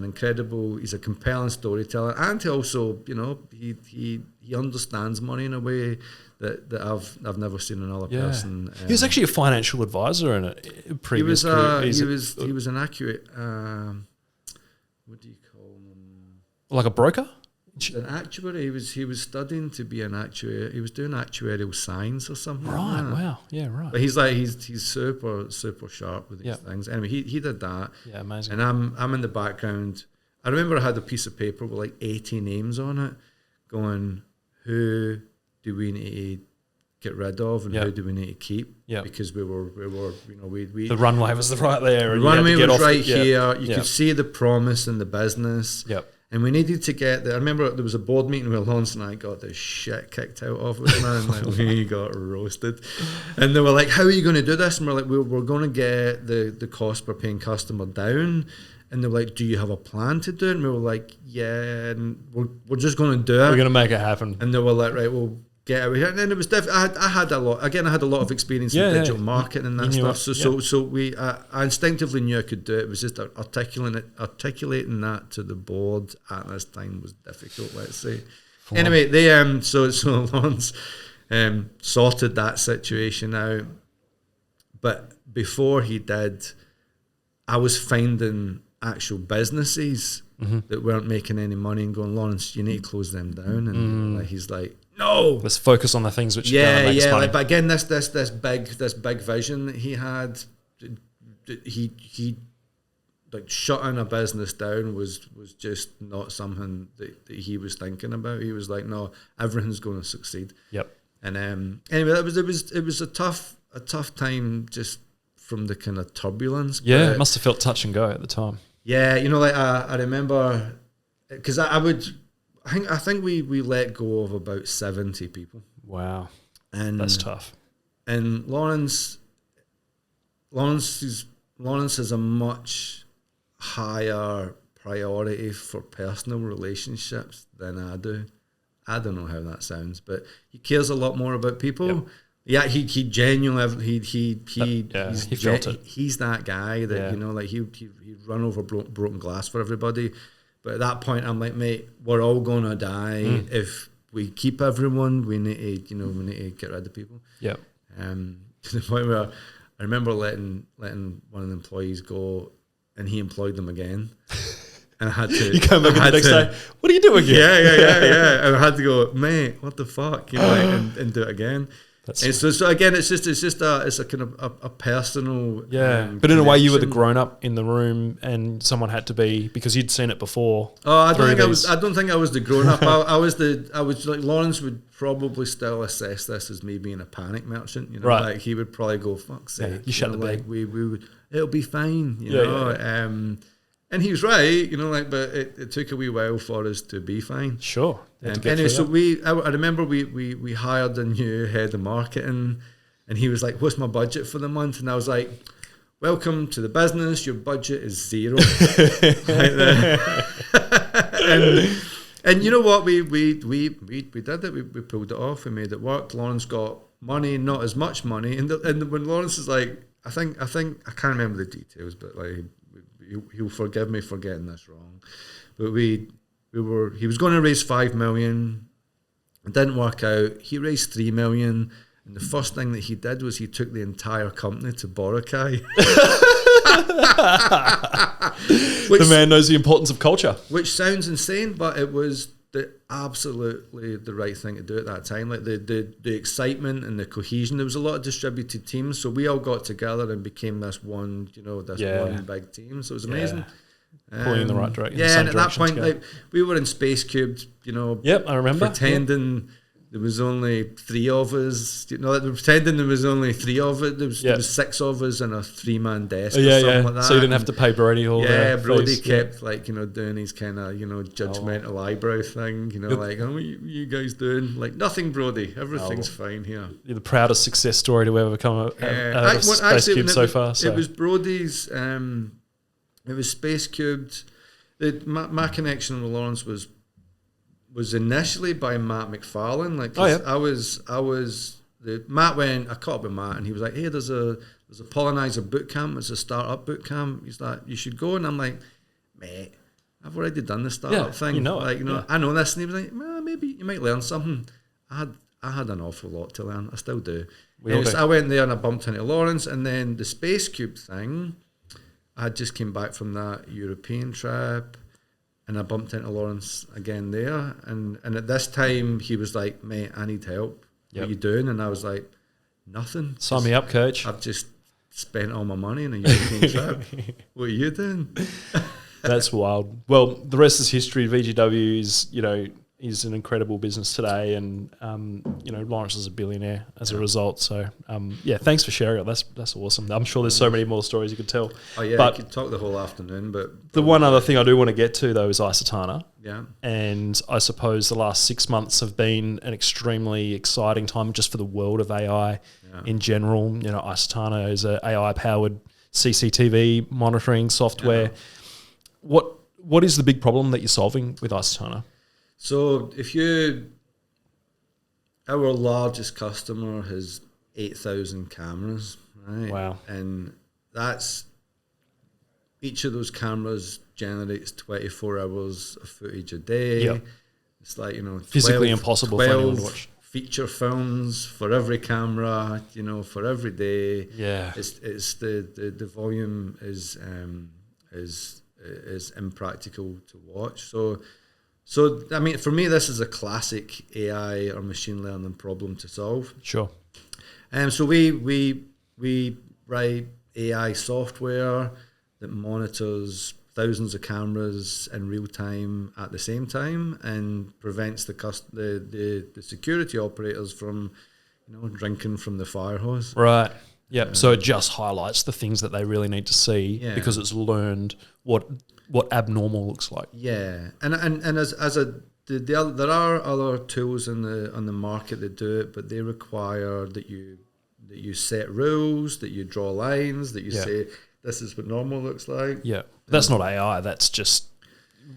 compelling storyteller, and he also, you know, he understands money in a way that I've never seen another person. He was actually a financial advisor in a previous career. He was an accurate. What do you call them? Like a broker? An actuary. He was studying to be an actuary. He was doing actuarial science or something. Right. Like that. Wow. Yeah. Right. But he's super sharp with these things. Anyway, he did that. Yeah. Amazing. And I'm in the background. I remember I had a piece of paper with like 80 names on it, going, who do we need to get rid of and who do we need to keep? Yeah. Because we were you know, we the runway was right there. The runway was right here. You could see the promise in the business. Yep. And we needed to get I remember there was a board meeting where Laurence and I got the shit kicked out of us, man. Like, we got roasted. And they were like, how are you going to do this? And we're like, we're going to get the cost per paying customer down. And they were like, do you have a plan to do it? And we were like, yeah, and we're just going to do it. We're going to make it happen. And they were like, right, well, get out of here. And then it was I had a lot of experience in digital marketing and that stuff. So I instinctively knew I could do it. It was just articulating that to the board at this time was difficult, let's say. Anyway, they so Laurence sorted that situation out. But before he did, I was finding actual businesses that weren't making any money and going, Laurence, you need to close them down. And he's like, no, let's focus on the things which are going to make us money. Like, but again, this big vision that he had, he like shutting a business down was just not something that he was thinking about. He was like, no, everything's going to succeed. Yep. And anyway, it was a tough time just from the kind of turbulence. Yeah, it must have felt touch and go at the time. Yeah, you know, like I remember because I think we let go of about 70 people. Wow, and that's tough. And Laurence has a much higher priority for personal relationships than I do. I don't know how that sounds, but he cares a lot more about people. Yep. Yeah, he genuinely he felt it. He's that guy that you know, like he'd run over broken glass for everybody. But at that point, I'm like, mate, we're all gonna die if we keep everyone. We need to get rid of people. Yeah. To the point where I remember letting one of the employees go, and he employed them again. And I had to. You come back the next day. What are you doing here? Yeah. And I had to go, mate, what the fuck, you know, and do it again. And so again, it's a kind of a personal. Yeah, but in a way, you were the grown up in the room, and someone had to be because you'd seen it before. Oh, I don't think I was the grown up. I was like Laurence would probably still assess this as me being a panic merchant. You know, like he would probably go, "Fuck's sake, you shut the like we would, it'll be fine." You know. Yeah. And he was right, you know, like, but it took a wee while for us to be fine. Sure. Anyway, so I remember we hired a new head of marketing, and he was like, "What's my budget for the month?" And I was like, "Welcome to the business. Your budget is zero." And you know what? We did it. We pulled it off. We made it work. Laurence got money, not as much money. And when Laurence is like, I think I can't remember the details, but like he'll forgive me for getting this wrong. But he was going to raise 5 million. It didn't work out. He raised 3 million. And the first thing that he did was he took the entire company to Boracay. The man knows the importance of culture. Which sounds insane, but it was absolutely the right thing to do at that time. Like the excitement and the cohesion. There was a lot of distributed teams, so we all got together and became this one, one big team. So it was amazing. Pulling in the right direction. Yeah, and at that point, like we were in Space Cubed, Yep, I remember. Pretending there was only 3 of us. Pretending there was only 3 of it. There was 6 of us in a 3-man desk or something like that. So you didn't have to pay Brody all the Brody fees. kept doing his kind of, judgmental eyebrow thing, like, what you guys doing? Like, nothing, Brody. Everything's fine here. You're the proudest success story to ever come out of Space Cube so far. So. It was Brody's, it was Space Cubed. My connection with Laurence was initially by Matt McFarlane. Like, Matt went, I caught up with Matt and he was like, hey, there's a pollinizer boot camp, it's a startup boot camp. He's like, you should go. And I'm like, mate, I've already done the startup thing. I know this. And he was like, maybe you might learn something. I had an awful lot to learn. I still do. I went there and I bumped into Laurence, and then the Space Cube thing, I had just came back from that European trip. And I bumped into Laurence again there. And at this time, he was like, mate, I need help. What are you doing? And I was like, nothing. Sign me up, coach. I've just spent all my money on a European trip. What are you doing? That's wild. Well, the rest is history. VGW is an incredible business today. And, Laurence is a billionaire as a result. So, thanks for sharing it. That's awesome. I'm sure there's so many more stories you could tell. Oh, yeah, I could talk the whole afternoon. But the one other thing I do want to get to, though, is Icetana. Yeah. And I suppose the last 6 months have been an extremely exciting time just for the world of AI in general. Icetana is an AI-powered CCTV monitoring software. Yeah. What is the big problem that you're solving with Icetana? So our largest customer has 8,000 cameras, right? Wow. And each of those cameras generates 24 hours of footage a day. Yep. It's like, physically impossible for anyone to watch. Feature films for every camera, for every day. Yeah. It's the volume is impractical to watch. So I mean, for me, this is a classic AI or machine learning problem to solve. Sure. So we write AI software that monitors thousands of cameras in real time at the same time and prevents the security operators from drinking from the fire hose. Right. Yep. So it just highlights the things that they really need to see because it's learned what abnormal looks like. Yeah, and there are other tools on the market that do it, but they require that you set rules, that you draw lines, that you say this is what normal looks like. Yeah, that's not AI. That's just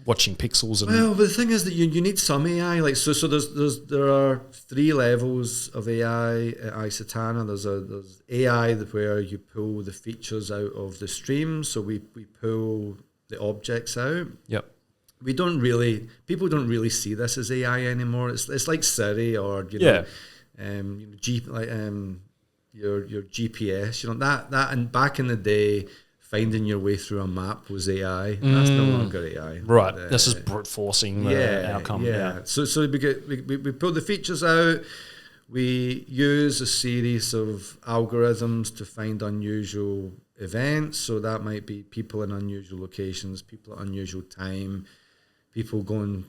watching pixels. Well, but the thing is that you need some AI. Like so there are 3 levels of AI at Icetana. There's AI where you pull the features out of the stream. So we pull the objects out. Yep. People don't really see this as AI anymore. It's like Siri or your GPS. That and back in the day, finding your way through a map was AI. That's no longer AI. Right. This is brute forcing the outcome. Yeah. So we pull the features out. We use a series of algorithms to find unusual events. So that might be people in unusual locations, people at unusual time, people going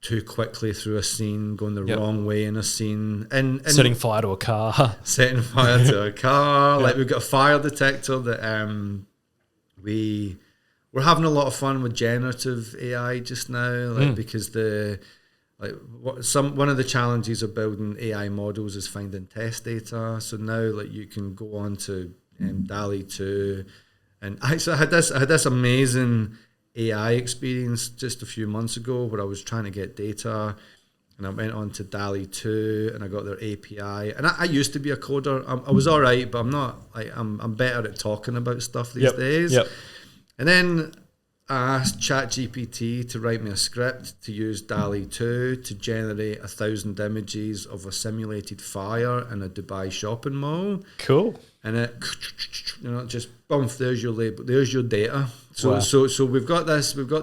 too quickly through a scene, going the wrong way in a scene, and setting fire to a car. Setting fire to a car. Like we've got a fire detector that we're having a lot of fun with generative AI just now, because one of the challenges of building AI models is finding test data. So now you can go on to DALL-E 2, and I had this amazing AI experience just a few months ago where I was trying to get data, and I went on to DALL-E 2 and I got their API. And I used to be a coder. I was all right, but I'm not. Like, I'm better at talking about stuff these days. Yep. And then I asked ChatGPT to write me a script to use DALL-E 2 to generate 1,000 images of a simulated fire in a Dubai shopping mall. Cool. And it, just boom, there's your label, there's your data. So Wow. so we've got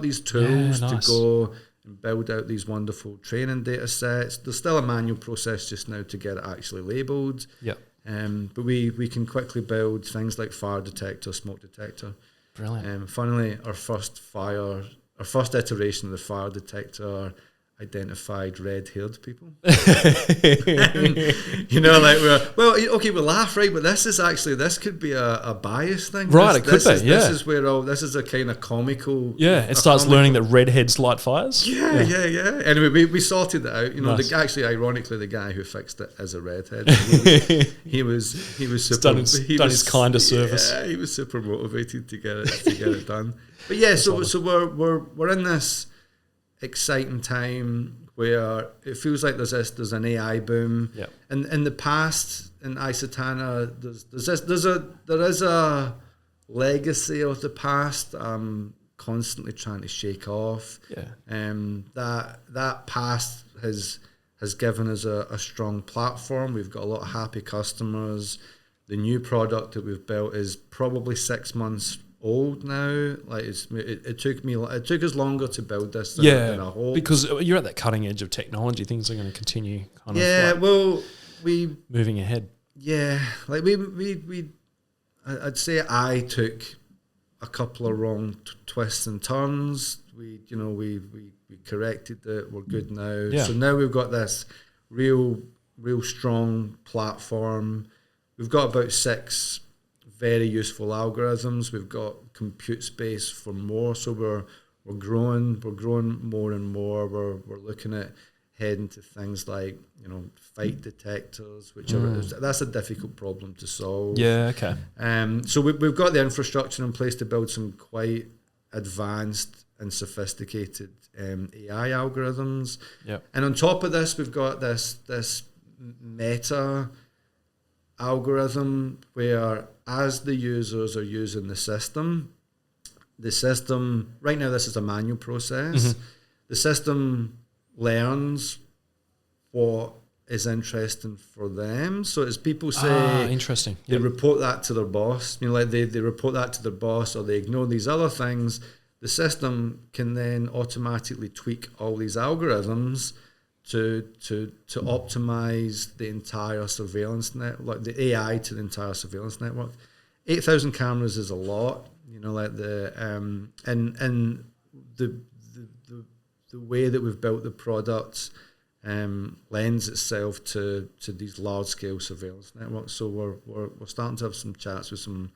these tools nice. to go and build out these wonderful training data sets. There's still a manual process just now to get it actually labeled. Yep. But we can quickly build things like fire detector, smoke detector. Brilliant. Finally, our first iteration of the fire detector identified red-haired people. We laugh, right? But this could be a bias thing. Right, This is a kind of comical. Yeah, it starts learning that redheads light fires. Yeah. Anyway, we sorted it out. Nice. Ironically, the guy who fixed it is a redhead. He was super. done his kinder service. Yeah, he was super motivated to get it done. But yeah, so we're in this exciting time where it feels like there's an AI boom. Yep. And in the past, in Icetana, there is a legacy of the past I'm constantly trying to shake off. Yeah. That past has given us a strong platform. We've got a lot of happy customers. The new product that we've built is probably 6 months old now. Like it took us longer to build this than I hoped. Because you're at that cutting edge of technology. Things are going to continue moving ahead. Yeah, like I'd say I took a couple of wrong twists and turns. We corrected it. We're good now. Yeah. So now we've got this real strong platform. We've got about 6 very useful algorithms. We've got compute space for more, so we're growing more and more. We're looking at heading to things like fight detectors, which that's a difficult problem to solve. Yeah, okay. So we've got the infrastructure in place to build some quite advanced and sophisticated AI algorithms. Yep. And on top of this, we've got this meta algorithm where, as the users are using the system right now, this is a manual process. Mm-hmm. The system learns what is interesting for them. So as people say, interesting. They report that to their boss. They report that to their boss, or they ignore these other things. The system can then automatically tweak all these algorithms to optimize the entire surveillance network, the AI to the entire surveillance network. 8,000 cameras is a lot, and the way that we've built the product lends itself to these large scale surveillance networks. So we're starting to have some chats with some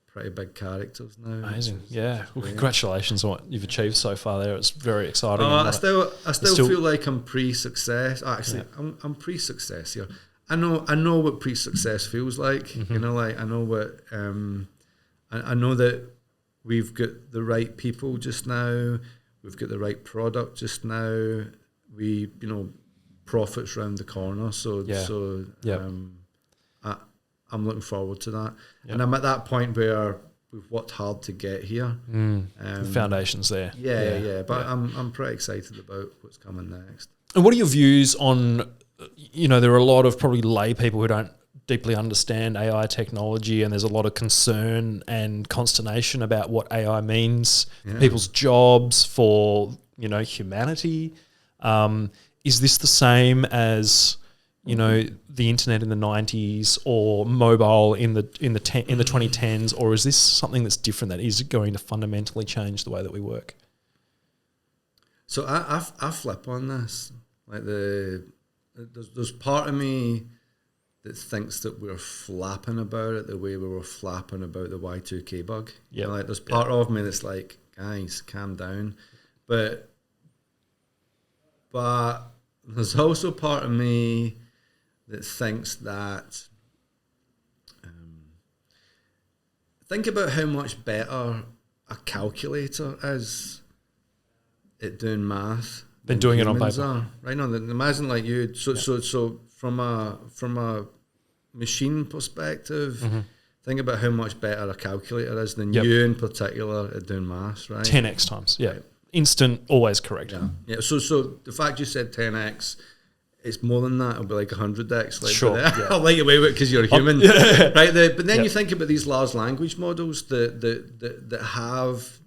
pretty big characters now. Amazing, yeah. Well, congratulations on what you've achieved so far there. It's very exciting. I still feel like I'm pre-success. Actually, yeah. I'm pre-success here. I know what pre-success feels like. Mm-hmm. I know that we've got the right people just now. We've got the right product just now. Profits round the corner. I'm looking forward to that. Yep. And I'm at that point where we've worked hard to get here. The foundation's there. Yeah. But I'm pretty excited about what's coming next. And what are your views on, there are a lot of probably lay people who don't deeply understand AI technology, and there's a lot of concern and consternation about what AI means for people's jobs, for, humanity. Is this the same as, the internet in the 90s, or mobile in the 2010s, or is this something that's different that is going to fundamentally change the way that we work? So I flip on this. Like there's part of me that thinks that we're flapping about it the way we were flapping about the Y2K bug. Yeah. There's part of me that's like, guys, calm down. But there's also part of me that thinks that think about how much better a calculator is at doing math. Than doing it on humans paper. are. Right now, imagine like you. So from a machine perspective, think about how much better a calculator is than you in particular at doing maths, right? 10x times, yeah. Right. Instant, always correct. Yeah. So the fact you said 10x, it's more than that. It'll be like 100x. Like, sure. I'll let you away with it because you're a human, right? But then you think about these large language models that have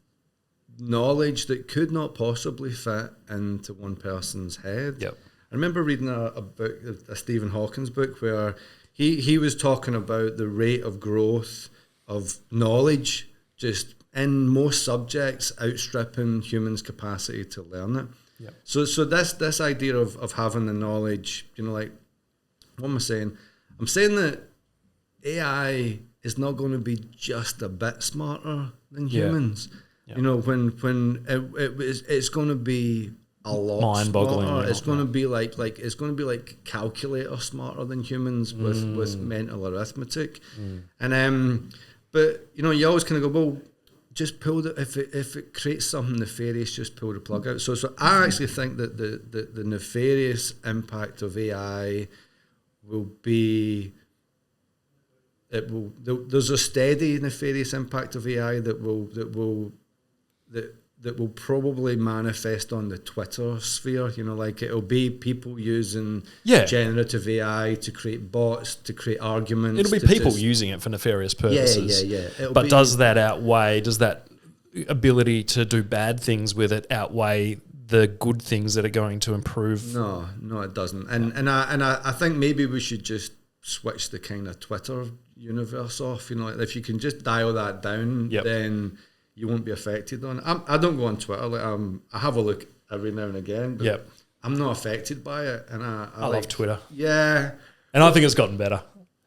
knowledge that could not possibly fit into one person's head. Yep. I remember reading a book, a Stephen Hawking's book, where he was talking about the rate of growth of knowledge just in most subjects outstripping humans' capacity to learn it. Yep. So this idea of having the knowledge, like, what am I saying? I'm saying that AI is not going to be just a bit smarter than humans. Yeah. When it's going to be a lot mind-boggling. Smarter. It's going to be like calculator smarter than humans with mental arithmetic. And but you always kind of go, well, just pull if it creates something nefarious, just pull the plug out. So I actually think that the nefarious impact of AI will be there's a steady nefarious impact of AI that will probably manifest on the Twitter sphere. Like it'll be people using generative AI to create bots, to create arguments. It'll be people using it for nefarious purposes. Yeah. But does that ability to do bad things with it outweigh the good things that are going to improve? No, it doesn't. And I think maybe we should just switch the kind of Twitter universe off. Like if you can just dial that down, then you won't be affected on it. I don't go on Twitter. Like, I have a look every now and again, but I'm not affected by it. And I love Twitter. Yeah. And I think it's gotten better.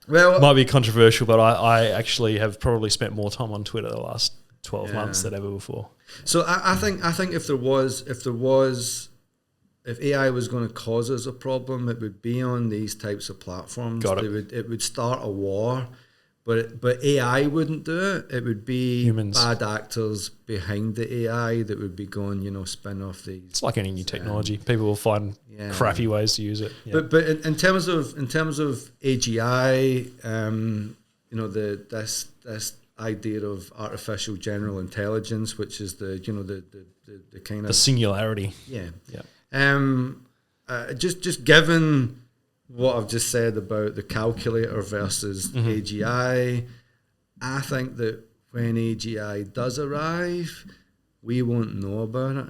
Well, it might be controversial, but I actually have probably spent more time on Twitter the last 12 months than ever before. So I think if AI was going to cause us a problem, it would be on these types of platforms. It would start a war. But AI wouldn't do it. It would be humans, bad actors behind the AI that would be going, spin off these. It's like any new technology. People will find crappy ways to use it. Yeah. But in terms of AGI, this idea of artificial general intelligence, which is the kind of the singularity. Just given what I've just said about the calculator versus AGI, I think that when AGI does arrive, we won't know about it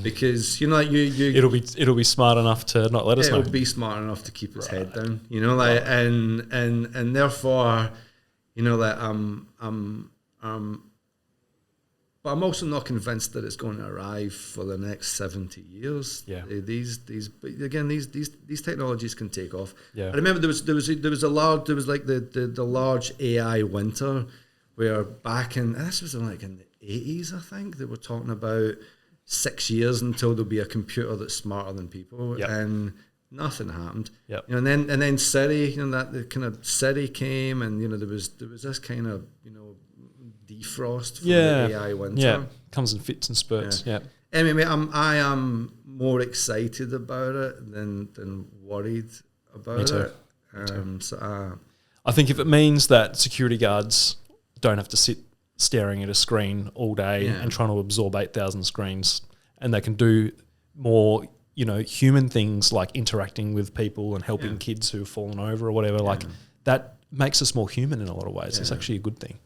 because it'll be smart enough to not let us know. It'll be smart enough to keep its head down, and therefore, but I'm also not convinced that it's going to arrive for the next 70 years. Yeah. These technologies can take off. Yeah. I remember there was the large AI winter where back in this was like in the 80s, I think, they were talking about 6 years until there'll be a computer that's smarter than people, and nothing happened. Yep. And then Siri, that the kind of Siri came, and there was this kind of defrost from the AI winter. Yeah, comes in fits and spurts. Yeah. Anyway, I am more excited about it than worried about it. I think if it means that security guards don't have to sit staring at a screen all day and trying to absorb 8,000 screens, and they can do more, human things like interacting with people and helping kids who've fallen over or whatever, like that makes us more human in a lot of ways. It's actually a good thing.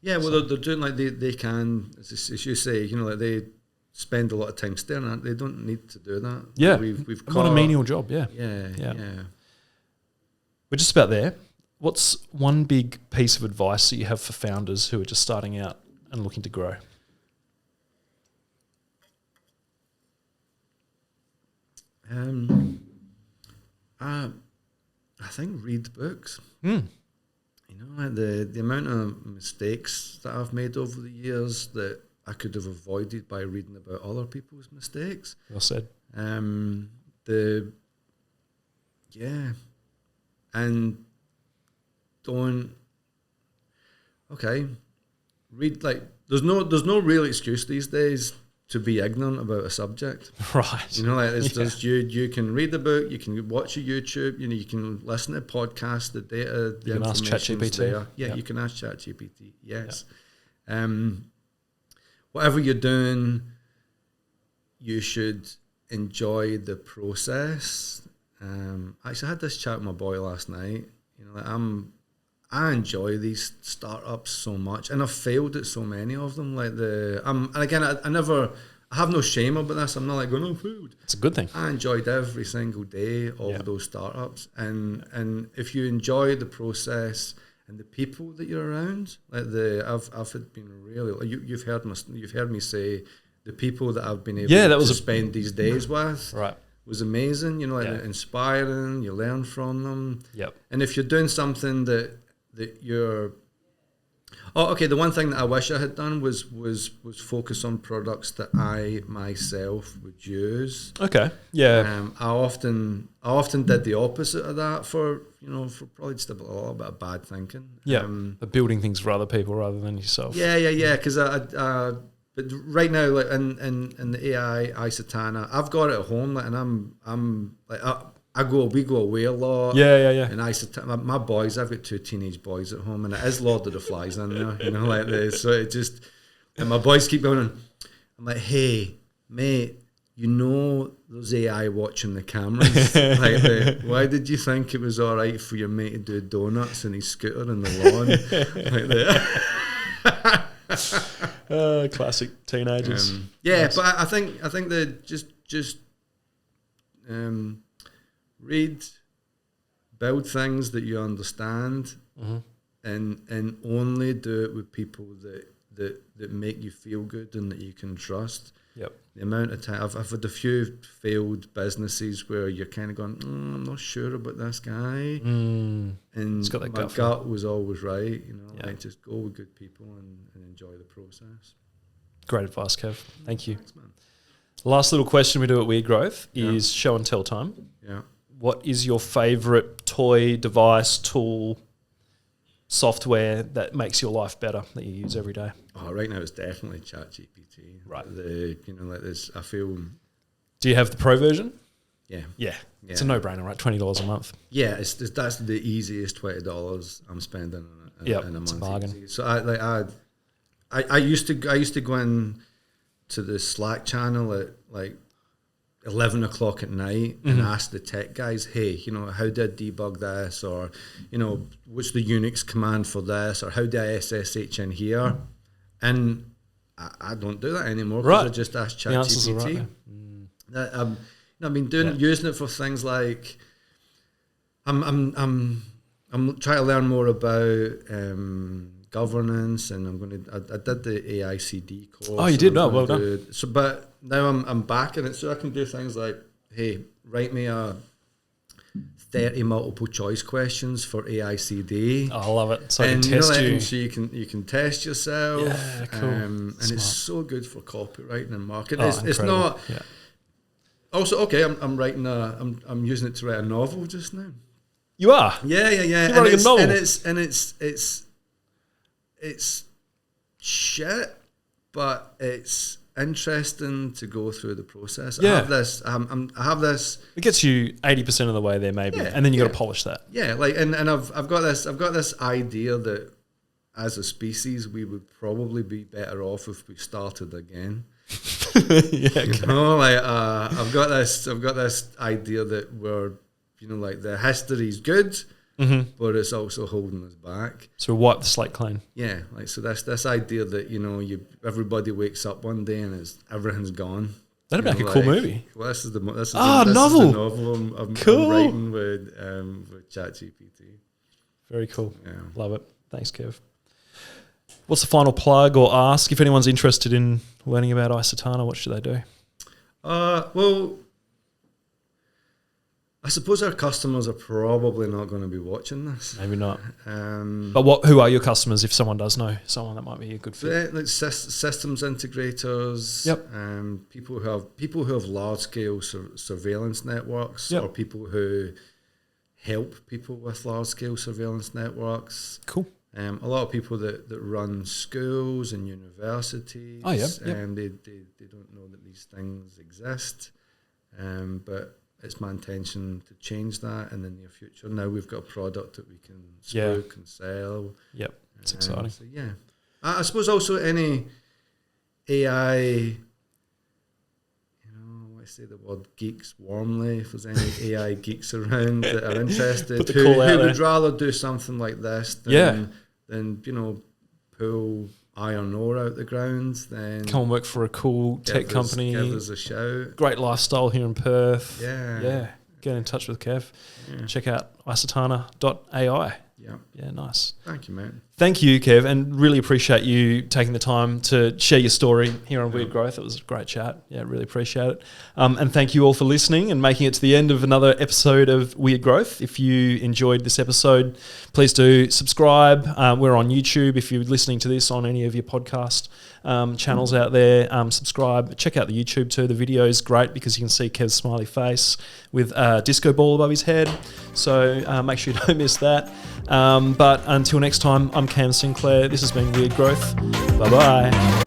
Yeah, well, they're doing like they can, as you say, like they spend a lot of time staring at it. They don't need to do that. Yeah, we've got a menial job. Yeah. We're just about there. What's one big piece of advice that you have for founders who are just starting out and looking to grow? I think read books. The amount of mistakes that I've made over the years that I could have avoided by reading about other people's mistakes. Well said. And don't. Okay, read, like there's no real excuse these days to be ignorant about a subject. Right. You know, like there's you can read the book, you can watch a YouTube, you know, you can listen to podcasts, the data, the You can ask information's ChatGPT. there. Yeah, you can ask ChatGPT. Yes. Whatever you're doing, you should enjoy the process. Actually, I had this chat with my boy last night. You know, like I enjoy these startups so much, and I've failed at so many of them. Like and again, I have no shame about this. I'm not like going, oh, failed. It's a good thing. I enjoyed every single day of those startups, and if you enjoy the process and the people that you're around, like I've been really, you've heard me say the people that I've been able to spend these days with. Right. Was amazing, you know, like inspiring. You learn from them. Yep. And if you're doing something that you're, the one thing that I wish I had done was focus on products that I myself would use. Okay. Yeah. I often did the opposite of that for probably just a little bit of bad thinking. Yeah. But building things for other people rather than yourself. Yeah. Because but right now, like in the AI Icetana, I've got it at home, like, and I'm like we go away a lot. Yeah. And Icetana, my boys, I've got 2 teenage boys at home, and it is Lord of the Flies in there, you know, like this. So it just, and my boys keep going. I'm like, hey, mate, you know, there's AI watching the cameras. Like, why did you think it was all right for your mate to do donuts in his scooter in the lawn? Classic teenagers. But I think that just read, build things that you understand, and only do it with people that make you feel good and that you can trust. Yep. The amount of time I've had a few failed businesses where you're kind of going, I'm not sure about this guy, and got that my gut was always right. You know, Yeah. like just go with good people and enjoy the process. Great advice, Kev. Thank you. Thanks, man. Last little question we do at Weird Growth is show and tell time. Yeah. What is your favourite toy, device, tool, software that makes your life better that you use every day? Oh, right now it's definitely ChatGPT. Right. Like this, I feel. Do you have the pro version? Yeah. Yeah. It's a no-brainer, right? $20 a month. Yeah, that's the easiest $20 I'm spending in a month. It's a bargain. So I used to go in to the Slack channel at like 11 o'clock at night and ask the tech guys, hey, you know, how do I debug this? Or, you know, what's the Unix command for this? Or how do I SSH in here? And I don't do that anymore because I just ask ChatGPT. I've been using it for things like I'm trying to learn more about governance, and I did the AICD course. Oh, you did? No, well done. So, but now I'm back in it, so I can do things like, hey, write me 30 multiple choice questions for AICD. Oh, I love it. So I can test you. So you can test yourself. Yeah, cool. And it's so good for copywriting and marketing. Oh, It's not. Yeah. Also, okay, I'm writing I'm using it to write a novel just now. You are? Yeah. You're writing a novel? And it's shit, but it's interesting to go through the process. Yeah. I have this. It gets you 80% of the way there, maybe, and then you got to polish that. Yeah, like and I've got this idea that as a species we would probably be better off if we started again. You know, like I've got this idea that we're, you know, like the history's good, but it's also holding us back. So wipe the slate clean. Yeah, like so that's this idea that, you know, everybody wakes up one day and everything's gone. That'd be like a cool movie. Well, this is the novel. Is the novel I'm writing with ChatGPT. Very cool. Yeah. Love it. Thanks, Kev. What's the final plug or ask? If anyone's interested in learning about Icetana, what should they do? Well, I suppose our customers are probably not going to be watching this. Maybe not. But who are your customers if someone does know someone that might be a good fit? Like systems integrators, people who have large scale surveillance networks, or people who help people with large scale surveillance networks. Cool. A lot of people that run schools and universities, Oh, yeah. Yep. They don't know that these things exist. But it's my intention to change that in the near future. Now we've got a product that we can spook and sell. Yep, it's exciting. So yeah, I suppose also any AI. I say the word geeks warmly. If there's any AI geeks around that are interested, who would rather do something like this than pull iron ore out the ground, then come and work for a cool tech company. Give us a shout. Great lifestyle here in Perth. Yeah. Get in touch with Kev. Yeah. Check out Icetana.ai. Yeah, nice. Thank you, mate. Thank you, Kev, and really appreciate you taking the time to share your story here on Weird Growth. It was a great chat. Yeah, really appreciate it. And thank you all for listening and making it to the end of another episode of Weird Growth. If you enjoyed this episode, please do subscribe. We're on YouTube. If you're listening to this on any of your podcast channels out there, subscribe. Check out the YouTube too. The video is great because you can see Kev's smiley face with a disco ball above his head. So make sure you don't miss that. But until next time, I'm Cam Sinclair. This has been Weird Growth. Bye-bye.